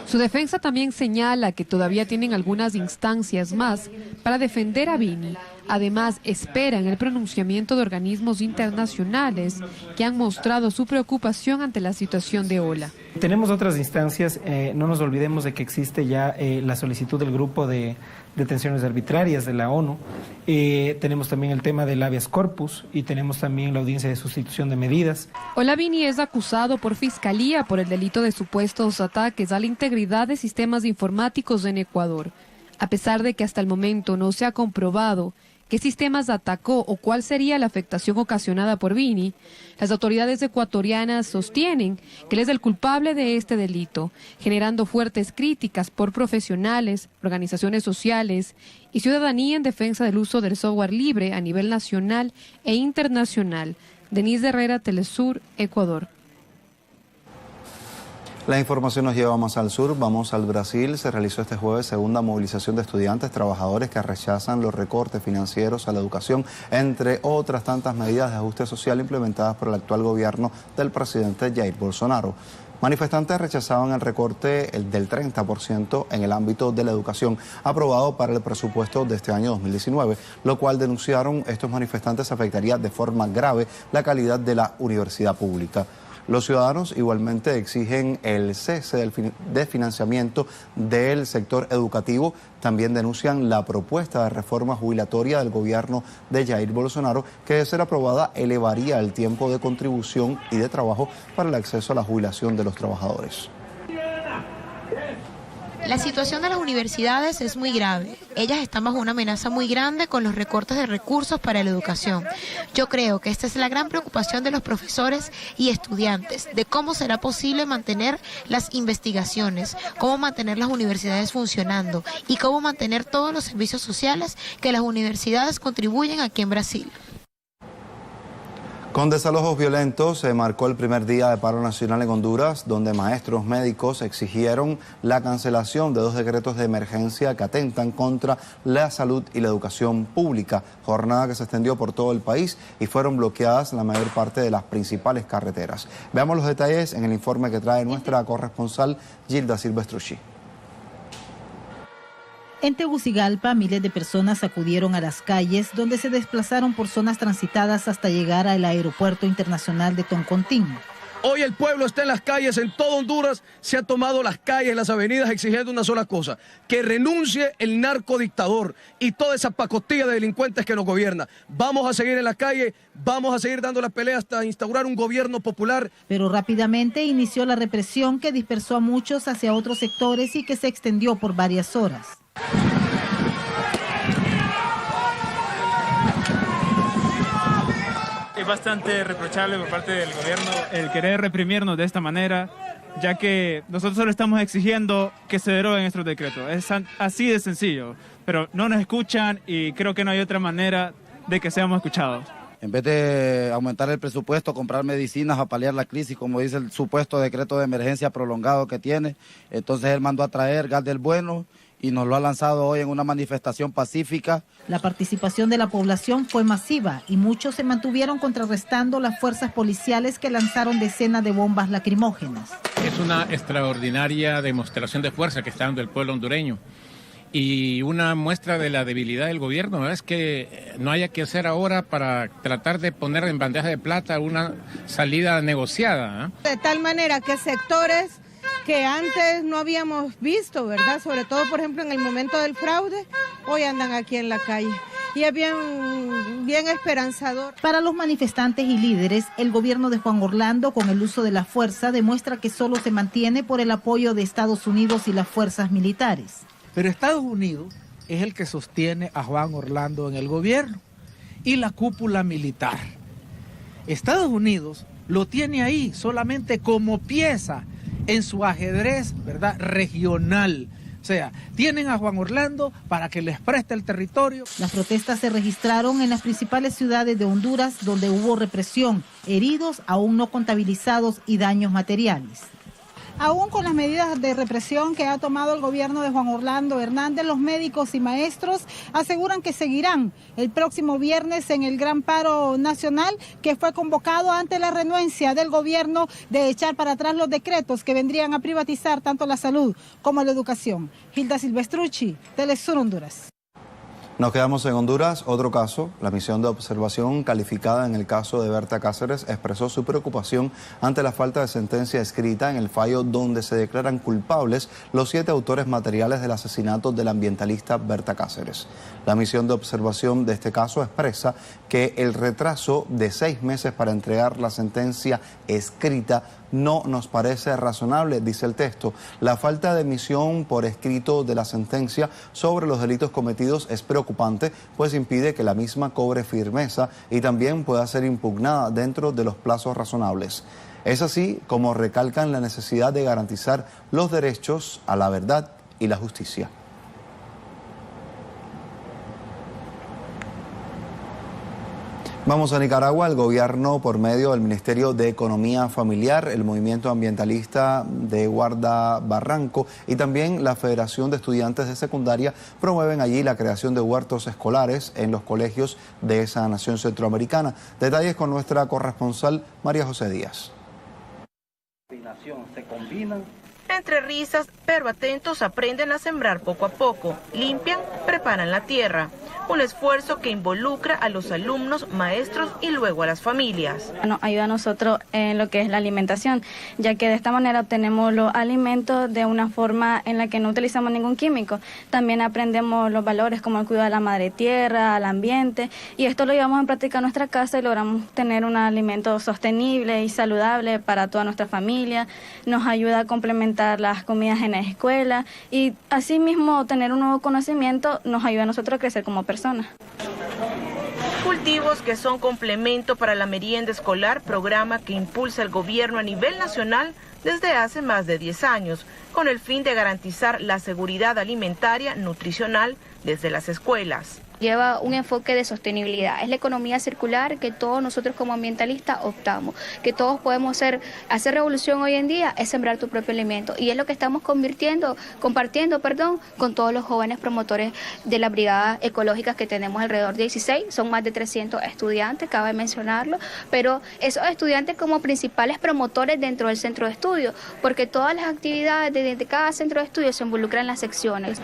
Su defensa también señala que todavía tienen algunas instancias más para defender a Vini. Además, esperan el pronunciamiento de organismos internacionales que han mostrado su preocupación ante la situación de Ola. Tenemos otras instancias, no nos olvidemos de que existe ya la solicitud del grupo de detenciones arbitrarias de la ONU, tenemos también el tema del habeas corpus y tenemos también la audiencia de sustitución de medidas. Olavini es acusado por Fiscalía por el delito de supuestos ataques a la integridad de sistemas informáticos en Ecuador. A pesar de que hasta el momento no se ha comprobado qué sistemas atacó o cuál sería la afectación ocasionada por Vini, las autoridades ecuatorianas sostienen que él es el culpable de este delito, generando fuertes críticas por profesionales, organizaciones sociales y ciudadanía en defensa del uso del software libre a nivel nacional e internacional. Denise Herrera, Telesur, Ecuador. La información nos lleva más al sur, vamos al Brasil. Se realizó este jueves segunda movilización de estudiantes, trabajadores que rechazan los recortes financieros a la educación, entre otras tantas medidas de ajuste social implementadas por el actual gobierno del presidente Jair Bolsonaro. Manifestantes rechazaban el recorte del 30% en el ámbito de la educación aprobado para el presupuesto de este año 2019, lo cual denunciaron estos manifestantes afectaría de forma grave la calidad de la universidad pública. Los ciudadanos igualmente exigen el cese de financiamiento del sector educativo. También denuncian la propuesta de reforma jubilatoria del gobierno de Jair Bolsonaro, que de ser aprobada elevaría el tiempo de contribución y de trabajo para el acceso a la jubilación de los trabajadores. La situación de las universidades es muy grave. Ellas están bajo una amenaza muy grande con los recortes de recursos para la educación. Yo creo que esta es la gran preocupación de los profesores y estudiantes, de cómo será posible mantener las investigaciones, cómo mantener las universidades funcionando y cómo mantener todos los servicios sociales que las universidades contribuyen aquí en Brasil. Con desalojos violentos se marcó el primer día de paro nacional en Honduras, donde maestros médicos exigieron la cancelación de 2 decretos de emergencia que atentan contra la salud y la educación pública, jornada que se extendió por todo el país y fueron bloqueadas la mayor parte de las principales carreteras. Veamos los detalles en el informe que trae nuestra corresponsal Gilda Silvestrucci. En Tegucigalpa, miles de personas acudieron a las calles, donde se desplazaron por zonas transitadas hasta llegar al aeropuerto internacional de Toncontín. Hoy el pueblo está en las calles, en todo Honduras se ha tomado las calles, las avenidas, exigiendo una sola cosa: que renuncie el narcodictador y toda esa pacotilla de delincuentes que nos gobierna. Vamos a seguir en la calle, vamos a seguir dando la pelea hasta instaurar un gobierno popular. Pero rápidamente inició la represión que dispersó a muchos hacia otros sectores y que se extendió por varias horas. Es bastante reprochable por parte del gobierno el querer reprimirnos de esta manera, ya que nosotros solo estamos exigiendo que se deroguen estos decretos. Es así de sencillo, pero no nos escuchan y creo que no hay otra manera de que seamos escuchados. En vez de aumentar el presupuesto, comprar medicinas a paliar la crisis, como dice el supuesto decreto de emergencia prolongado que tiene, entonces él mandó a traer gas del bueno y nos lo ha lanzado hoy en una manifestación pacífica. La participación de la población fue masiva y muchos se mantuvieron contrarrestando las fuerzas policiales que lanzaron decenas de bombas lacrimógenas. Es una extraordinaria demostración de fuerza que está dando el pueblo hondureño y una muestra de la debilidad del gobierno, ¿no? Es que no haya que hacer ahora para tratar de poner en bandeja de plata una salida negociada, ¿eh? De tal manera que sectores que antes no habíamos visto, ¿verdad? Sobre todo, por ejemplo, en el momento del fraude, hoy andan aquí en la calle. Y es bien esperanzador. Para los manifestantes y líderes, el gobierno de Juan Orlando, con el uso de la fuerza, demuestra que solo se mantiene por el apoyo de Estados Unidos y las fuerzas militares. Pero Estados Unidos es el que sostiene a Juan Orlando en el gobierno y la cúpula militar. Estados Unidos lo tiene ahí solamente como pieza en su ajedrez, ¿verdad?, regional. O sea, tienen a Juan Orlando para que les preste el territorio. Las protestas se registraron en las principales ciudades de Honduras, donde hubo represión, heridos aún no contabilizados y daños materiales. Aún con las medidas de represión que ha tomado el gobierno de Juan Orlando Hernández, los médicos y maestros aseguran que seguirán el próximo viernes en el gran paro nacional que fue convocado ante la renuencia del gobierno de echar para atrás los decretos que vendrían a privatizar tanto la salud como la educación. Gilda Silvestrucci, Telesur Honduras. Nos quedamos en Honduras. Otro caso, la misión de observación calificada en el caso de Berta Cáceres expresó su preocupación ante la falta de sentencia escrita en el fallo donde se declaran culpables los 7 autores materiales del asesinato del ambientalista Berta Cáceres. La misión de observación de este caso expresa que el retraso de 6 meses para entregar la sentencia escrita no nos parece razonable, dice el texto. La falta de emisión por escrito de la sentencia sobre los delitos cometidos es preocupante, pues impide que la misma cobre firmeza y también pueda ser impugnada dentro de los plazos razonables. Es así como recalcan la necesidad de garantizar los derechos a la verdad y la justicia. Vamos a Nicaragua. El gobierno, por medio del Ministerio de Economía Familiar, el movimiento ambientalista de Guarda Barranco y también la Federación de Estudiantes de Secundaria promueven allí la creación de huertos escolares en los colegios de esa nación centroamericana. Detalles con nuestra corresponsal María José Díaz. Se combinan. Entre risas, pero atentos, aprenden a sembrar poco a poco, limpian, preparan la tierra. un esfuerzo que involucra a los alumnos, maestros y luego a las familias. Nos ayuda a nosotros en lo que es la alimentación, ya que de esta manera obtenemos los alimentos de una forma en la que no utilizamos ningún químico. También aprendemos los valores como el cuidado de la madre tierra, al ambiente, y esto lo llevamos en práctica a nuestra casa y logramos tener un alimento sostenible y saludable para toda nuestra familia. Nos ayuda a complementar las comidas en la escuela y asimismo tener un nuevo conocimiento nos ayuda a nosotros a crecer como personas. Cultivos que son complemento para la merienda escolar, programa que impulsa el gobierno a nivel nacional desde hace más de 10 años, con el fin de garantizar la seguridad alimentaria nutricional desde las escuelas. Lleva un enfoque de sostenibilidad, es la economía circular que todos nosotros como ambientalistas optamos, que todos podemos hacer revolución hoy en día es sembrar tu propio alimento y es lo que estamos compartiendo con todos los jóvenes promotores de las brigadas ecológicas que tenemos alrededor de 16, son más de 300 estudiantes, cabe mencionarlo, pero esos estudiantes como principales promotores dentro del centro de estudio, porque todas las actividades de cada centro de estudio se involucran en las secciones.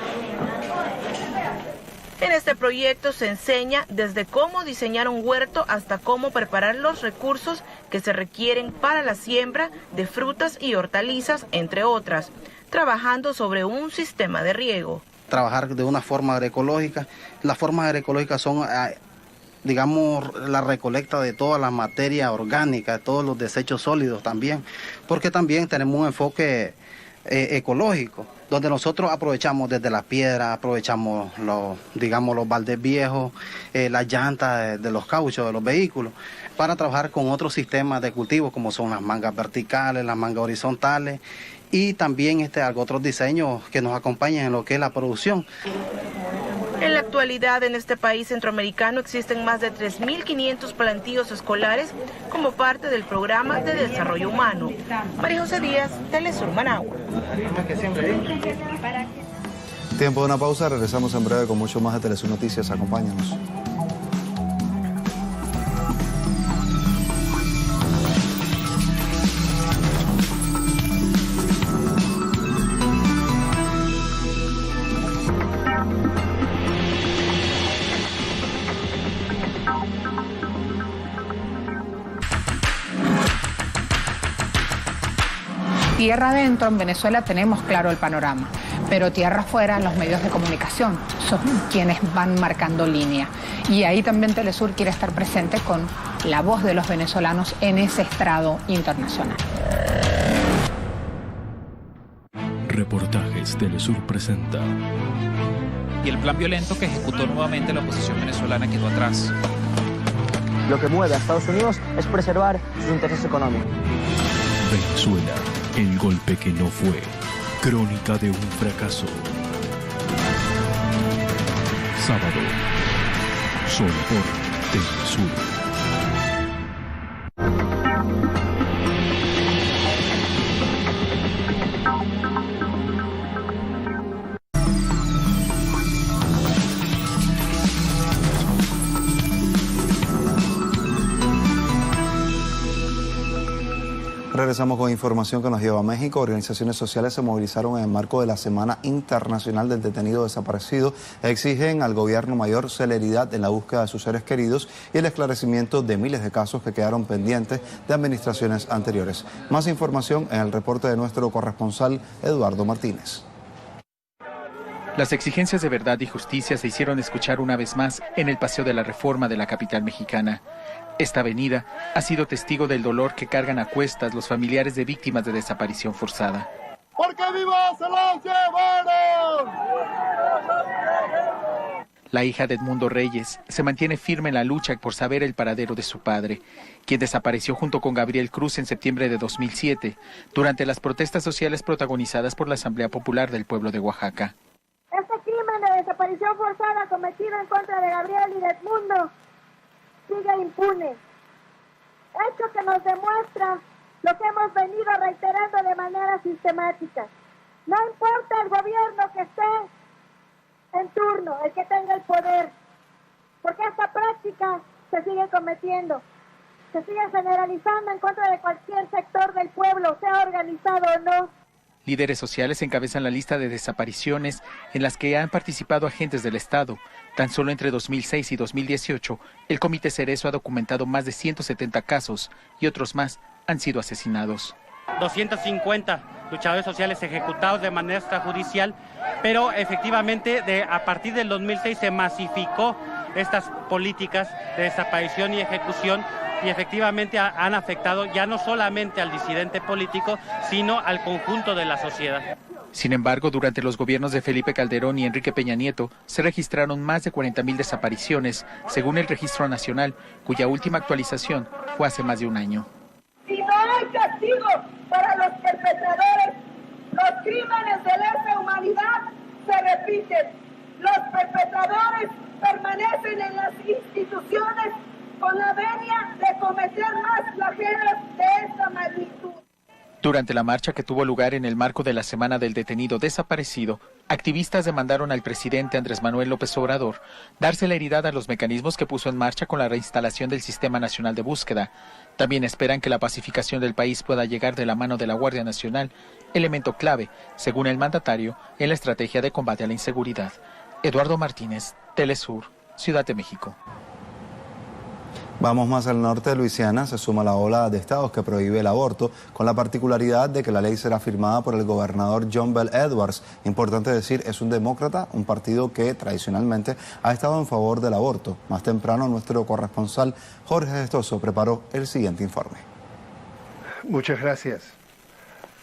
En este proyecto se enseña desde cómo diseñar un huerto hasta cómo preparar los recursos que se requieren para la siembra de frutas y hortalizas, entre otras, trabajando sobre un sistema de riego. Trabajar de una forma agroecológica. Las formas agroecológicas son, digamos, la recolecta de toda la materia orgánica, todos los desechos sólidos también, porque también tenemos un enfoque ecológico, donde nosotros aprovechamos desde las piedras, aprovechamos los baldes viejos, las llantas de los cauchos de los vehículos, para trabajar con otros sistemas de cultivo como son las mangas verticales, las mangas horizontales y también otros diseños que nos acompañan en lo que es la producción. En la actualidad, en este país centroamericano existen más de 3.500 plantíos escolares como parte del programa de desarrollo humano. María José Díaz, Telesur Managua. Tiempo de una pausa, regresamos en breve con mucho más de Telesur Noticias. Acompáñanos. Tierra adentro, en Venezuela tenemos claro el panorama, pero tierra afuera, los medios de comunicación son quienes van marcando línea. Y ahí también Telesur quiere estar presente con la voz de los venezolanos en ese estrado internacional. Reportajes Telesur presenta. Y el plan violento que ejecutó nuevamente la oposición venezolana quedó atrás. Lo que mueve a Estados Unidos es preservar sus intereses económicos. Venezuela, el golpe que no fue. Crónica de un fracaso. Sábado, solo por Telesur. Regresamos con información que nos lleva a México. Organizaciones sociales se movilizaron en el marco de la Semana Internacional del Detenido Desaparecido. Exigen al gobierno mayor celeridad en la búsqueda de sus seres queridos y el esclarecimiento de miles de casos que quedaron pendientes de administraciones anteriores. Más información en el reporte de nuestro corresponsal Eduardo Martínez. Las exigencias de verdad y justicia se hicieron escuchar una vez más en el Paseo de la Reforma de la capital mexicana. Esta avenida ha sido testigo del dolor que cargan a cuestas los familiares de víctimas de desaparición forzada. ¡Porque vivos se los llevaron! La hija de Edmundo Reyes se mantiene firme en la lucha por saber el paradero de su padre, quien desapareció junto con Gabriel Cruz en septiembre de 2007, durante las protestas sociales protagonizadas por la Asamblea Popular del Pueblo de Oaxaca. Este crimen de desaparición forzada cometido en contra de Gabriel y de Edmundo sigue impune. Hecho que nos demuestra lo que hemos venido reiterando de manera sistemática. No importa el gobierno que esté en turno, el que tenga el poder, porque esta práctica se sigue cometiendo, se sigue generalizando en contra de cualquier sector del pueblo, sea organizado o no. Líderes sociales encabezan la lista de desapariciones en las que han participado agentes del Estado. Tan solo entre 2006 y 2018, el Comité Cerezo ha documentado más de 170 casos y otros más han sido asesinados. 250 luchadores sociales ejecutados de manera extrajudicial, pero efectivamente a partir del 2006 se masificó estas políticas de desaparición y ejecución y efectivamente han afectado ya no solamente al disidente político, sino al conjunto de la sociedad. Sin embargo, durante los gobiernos de Felipe Calderón y Enrique Peña Nieto, se registraron más de 40,000 desapariciones, según el Registro Nacional, cuya última actualización fue hace más de un año. Si no hay castigo para los perpetradores, los crímenes de lesa humanidad se repiten. Los perpetradores permanecen en las instituciones con la venia de cometer más flagelos de esta magnitud. Durante la marcha que tuvo lugar en el marco de la Semana del Detenido Desaparecido, activistas demandaron al presidente Andrés Manuel López Obrador dar celeridad a los mecanismos que puso en marcha con la reinstalación del Sistema Nacional de Búsqueda. También esperan que la pacificación del país pueda llegar de la mano de la Guardia Nacional, elemento clave, según el mandatario, en la estrategia de combate a la inseguridad. Eduardo Martínez, Telesur, Ciudad de México. Vamos más al norte de Luisiana, se suma la ola de estados que prohíbe el aborto, con la particularidad de que la ley será firmada por el gobernador John Bel Edwards. Importante decir, es un demócrata, un partido que tradicionalmente ha estado en favor del aborto. Más temprano, nuestro corresponsal Jorge Gestoso preparó el siguiente informe. Muchas gracias.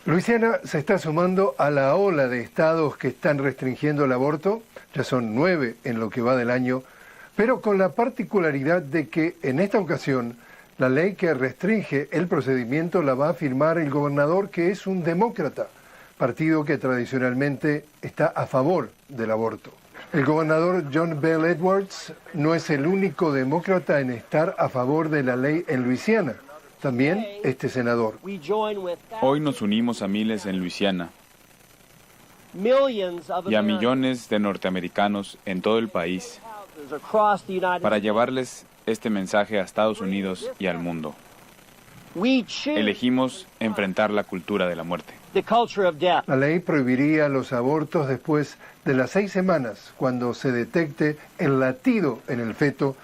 Luisiana se está sumando a la ola de estados que están restringiendo el aborto. Ya son 9 en lo que va del año, pero con la particularidad de que en esta ocasión la ley que restringe el procedimiento la va a firmar el gobernador, que es un demócrata, partido que tradicionalmente está a favor del aborto. El gobernador John Bel Edwards no es el único demócrata en estar a favor de la ley en Luisiana. También este senador. Hoy nos unimos a miles en Luisiana y a millones de norteamericanos en todo el país para llevarles este mensaje a Estados Unidos y al mundo. Elegimos enfrentar la cultura de la muerte. La ley prohibiría los abortos después de las 6 semanas, cuando se detecte el latido en el feto,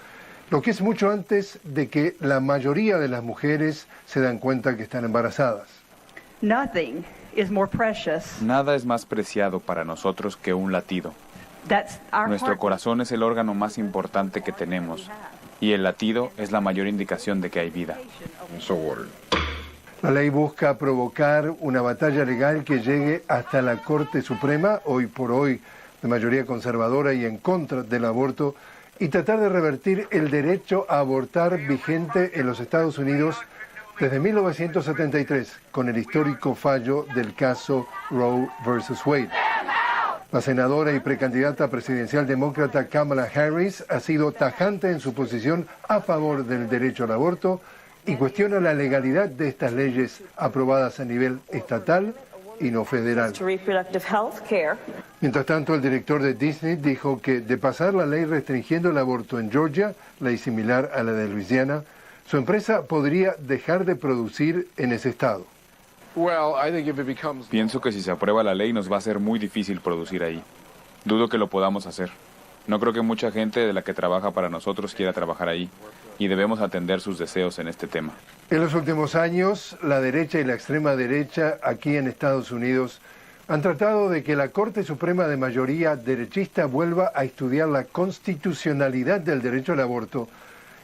lo que es mucho antes de que la mayoría de las mujeres se dan cuenta que están embarazadas. Nada es más preciado para nosotros que un latido. Nuestro corazón es el órgano más importante que tenemos y el latido es la mayor indicación de que hay vida. La ley busca provocar una batalla legal que llegue hasta la Corte Suprema, hoy por hoy de mayoría conservadora y en contra del aborto, y tratar de revertir el derecho a abortar vigente en los Estados Unidos desde 1973, con el histórico fallo del caso Roe versus Wade. La senadora y precandidata presidencial demócrata Kamala Harris ha sido tajante en su posición a favor del derecho al aborto y cuestiona la legalidad de estas leyes aprobadas a nivel estatal y no federal. Mientras tanto, el director de Disney dijo que de pasar la ley restringiendo el aborto en Georgia, ley similar a la de Luisiana, su empresa podría dejar de producir en ese estado. Pienso que si se aprueba la ley nos va a ser muy difícil producir ahí. Dudo que lo podamos hacer. No creo que mucha gente de la que trabaja para nosotros quiera trabajar ahí y debemos atender sus deseos en este tema. En los últimos años, la derecha y la extrema derecha aquí en Estados Unidos han tratado de que la Corte Suprema de mayoría derechista vuelva a estudiar la constitucionalidad del derecho al aborto.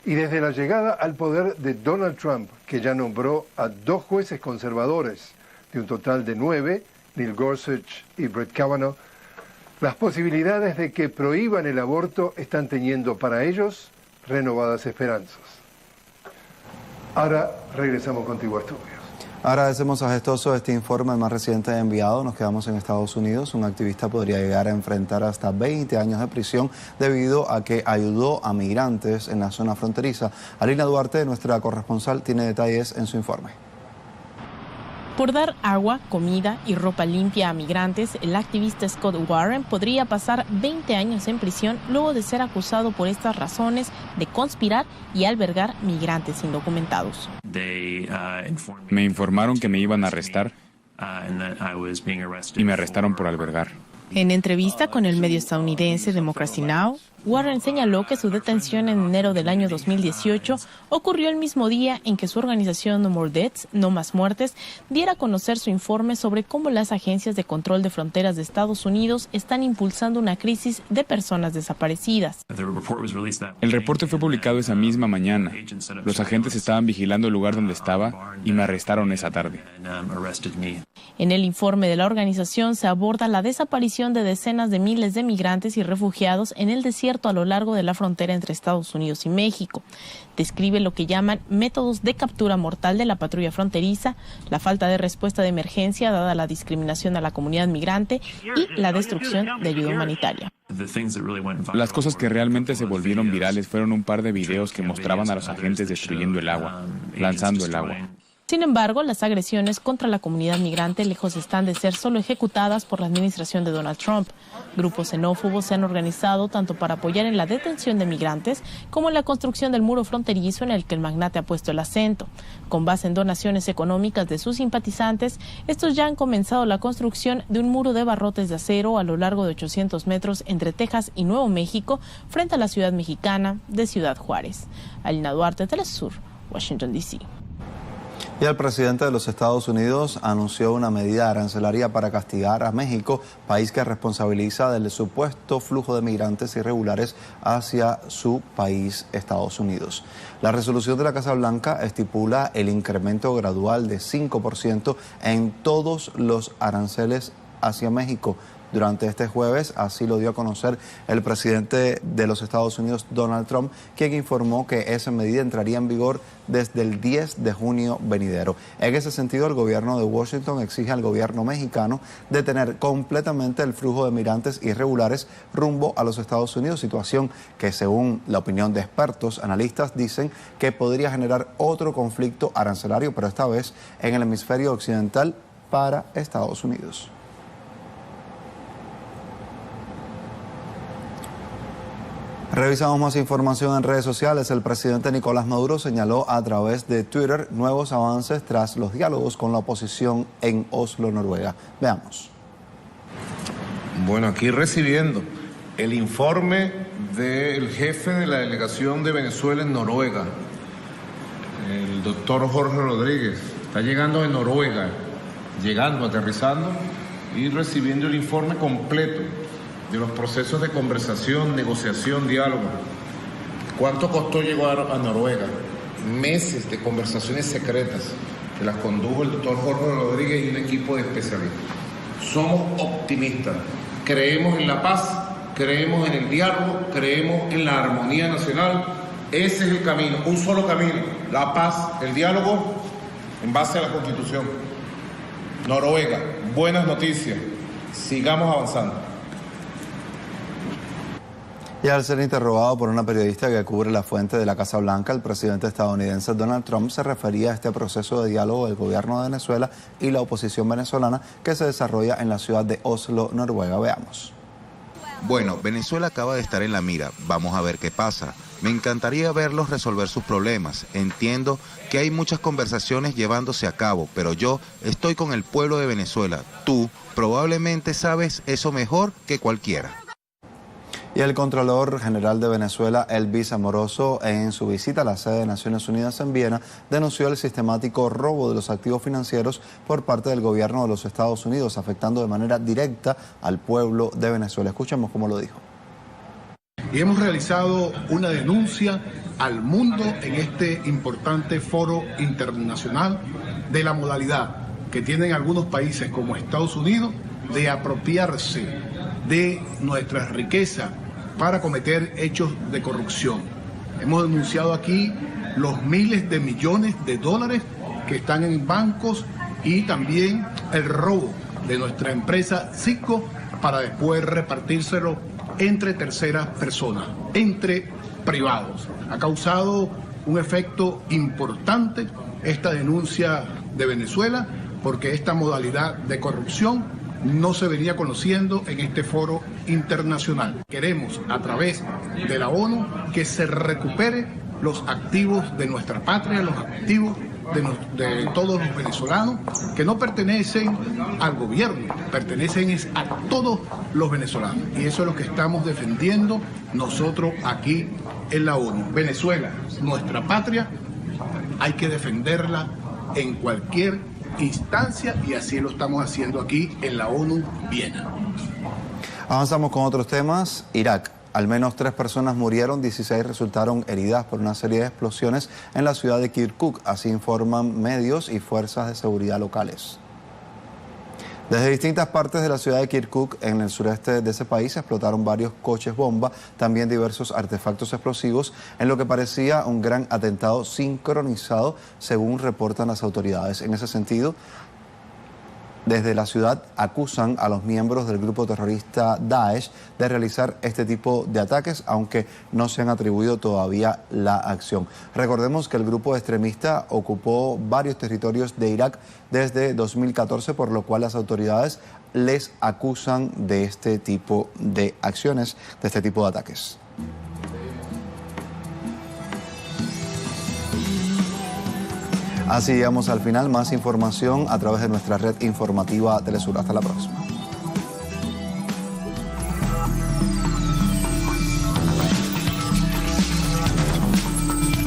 Y desde la llegada al poder de Donald Trump, que ya nombró a 2 jueces conservadores, de un total de 9, Neil Gorsuch y Brett Kavanaugh, las posibilidades de que prohíban el aborto están teniendo para ellos renovadas esperanzas. Ahora regresamos contigo a estudios. Agradecemos a Gestoso este informe más reciente enviado. Nos quedamos en Estados Unidos. Un activista podría llegar a enfrentar hasta 20 años de prisión debido a que ayudó a migrantes en la zona fronteriza. Alina Duarte, nuestra corresponsal, tiene detalles en su informe. Por dar agua, comida y ropa limpia a migrantes, el activista Scott Warren podría pasar 20 años en prisión luego de ser acusado por estas razones de conspirar y albergar migrantes indocumentados. Me informaron que me iban a arrestar y me arrestaron por albergar. En entrevista con el medio estadounidense Democracy Now!, Warren señaló que su detención en enero del año 2018 ocurrió el mismo día en que su organización No More Deaths, No Más Muertes, diera a conocer su informe sobre cómo las agencias de control de fronteras de Estados Unidos están impulsando una crisis de personas desaparecidas. El reporte fue publicado esa misma mañana. Los agentes estaban vigilando el lugar donde estaba y me arrestaron esa tarde. En el informe de la organización se aborda la desaparición de decenas de miles de migrantes y refugiados en el desierto a lo largo de la frontera entre Estados Unidos y México. Describe lo que llaman métodos de captura mortal de la patrulla fronteriza, la falta de respuesta de emergencia dada la discriminación a la comunidad migrante y la destrucción de ayuda humanitaria. Las cosas que realmente se volvieron virales fueron un par de videos que mostraban a los agentes destruyendo el agua, lanzando el agua. Sin embargo, las agresiones contra la comunidad migrante lejos están de ser solo ejecutadas por la administración de Donald Trump. Grupos xenófobos se han organizado tanto para apoyar en la detención de migrantes como en la construcción del muro fronterizo en el que el magnate ha puesto el acento. Con base en donaciones económicas de sus simpatizantes, estos ya han comenzado la construcción de un muro de barrotes de acero a lo largo de 800 metros entre Texas y Nuevo México frente a la ciudad mexicana de Ciudad Juárez. Alina Duarte, Telesur, Washington, D.C. Y el presidente de los Estados Unidos anunció una medida arancelaria para castigar a México, país que responsabiliza del supuesto flujo de migrantes irregulares hacia su país, Estados Unidos. La resolución de la Casa Blanca estipula el incremento gradual de 5% en todos los aranceles hacia México. Durante este jueves, así lo dio a conocer el presidente de los Estados Unidos, Donald Trump, quien informó que esa medida entraría en vigor desde el 10 de junio venidero. En ese sentido, el gobierno de Washington exige al gobierno mexicano detener completamente el flujo de migrantes irregulares rumbo a los Estados Unidos, situación que, según la opinión de expertos, analistas dicen que podría generar otro conflicto arancelario, pero esta vez en el hemisferio occidental para Estados Unidos. Revisamos más información en redes sociales. El presidente Nicolás Maduro señaló a través de Twitter nuevos avances tras los diálogos con la oposición en Oslo, Noruega. Veamos. Bueno, aquí recibiendo el informe del jefe de la delegación de Venezuela en Noruega, el doctor Jorge Rodríguez. Está llegando de Noruega, aterrizando y recibiendo el informe completo de los procesos de conversación, negociación, diálogo. ¿Cuánto costó llegar a Noruega? Meses de conversaciones secretas que las condujo el doctor Jorge Rodríguez y un equipo de especialistas. Somos optimistas, creemos en la paz, creemos en el diálogo, creemos en la armonía nacional. Ese es el camino, un solo camino, la paz, el diálogo en base a la Constitución. Noruega, buenas noticias, sigamos avanzando. Y al ser interrogado por una periodista que cubre la fuente de la Casa Blanca, el presidente estadounidense Donald Trump se refería a este proceso de diálogo del gobierno de Venezuela y la oposición venezolana que se desarrolla en la ciudad de Oslo, Noruega. Veamos. Bueno, Venezuela acaba de estar en la mira. Vamos a ver qué pasa. Me encantaría verlos resolver sus problemas. Entiendo que hay muchas conversaciones llevándose a cabo, pero yo estoy con el pueblo de Venezuela. Tú probablemente sabes eso mejor que cualquiera. Y el Contralor General de Venezuela, Elvis Amoroso, en su visita a la sede de Naciones Unidas en Viena, denunció el sistemático robo de los activos financieros por parte del gobierno de los Estados Unidos, afectando de manera directa al pueblo de Venezuela. Escuchemos cómo lo dijo. Y hemos realizado una denuncia al mundo en este importante foro internacional de la modalidad que tienen algunos países como Estados Unidos de apropiarse de nuestras riquezas para cometer hechos de corrupción. Hemos denunciado aquí los miles de millones de dólares que están en bancos y también el robo de nuestra empresa Cisco para después repartírselo entre terceras personas, entre privados. Ha causado un efecto importante esta denuncia de Venezuela porque esta modalidad de corrupción no se venía conociendo en este foro internacional. Queremos, a través de la ONU, que se recupere los activos de nuestra patria, los activos de todos los venezolanos, que no pertenecen al gobierno, pertenecen a todos los venezolanos. Y eso es lo que estamos defendiendo nosotros aquí en la ONU. Venezuela, nuestra patria, hay que defenderla en cualquier instancia y así lo estamos haciendo aquí en la ONU Viena. Avanzamos con otros temas. Irak. Al menos 3 personas murieron, 16 resultaron heridas por una serie de explosiones en la ciudad de Kirkuk, así informan medios y fuerzas de seguridad locales. Desde distintas partes de la ciudad de Kirkuk, en el sureste de ese país, explotaron varios coches bomba, también diversos artefactos explosivos, en lo que parecía un gran atentado sincronizado, según reportan las autoridades. En ese sentido, desde la ciudad acusan a los miembros del grupo terrorista Daesh de realizar este tipo de ataques, aunque no se han atribuido todavía la acción. Recordemos que el grupo extremista ocupó varios territorios de Irak desde 2014, por lo cual las autoridades les acusan de este tipo de acciones, de este tipo de ataques. Así llegamos al final. Más información a través de nuestra red informativa Telesur. Hasta la próxima.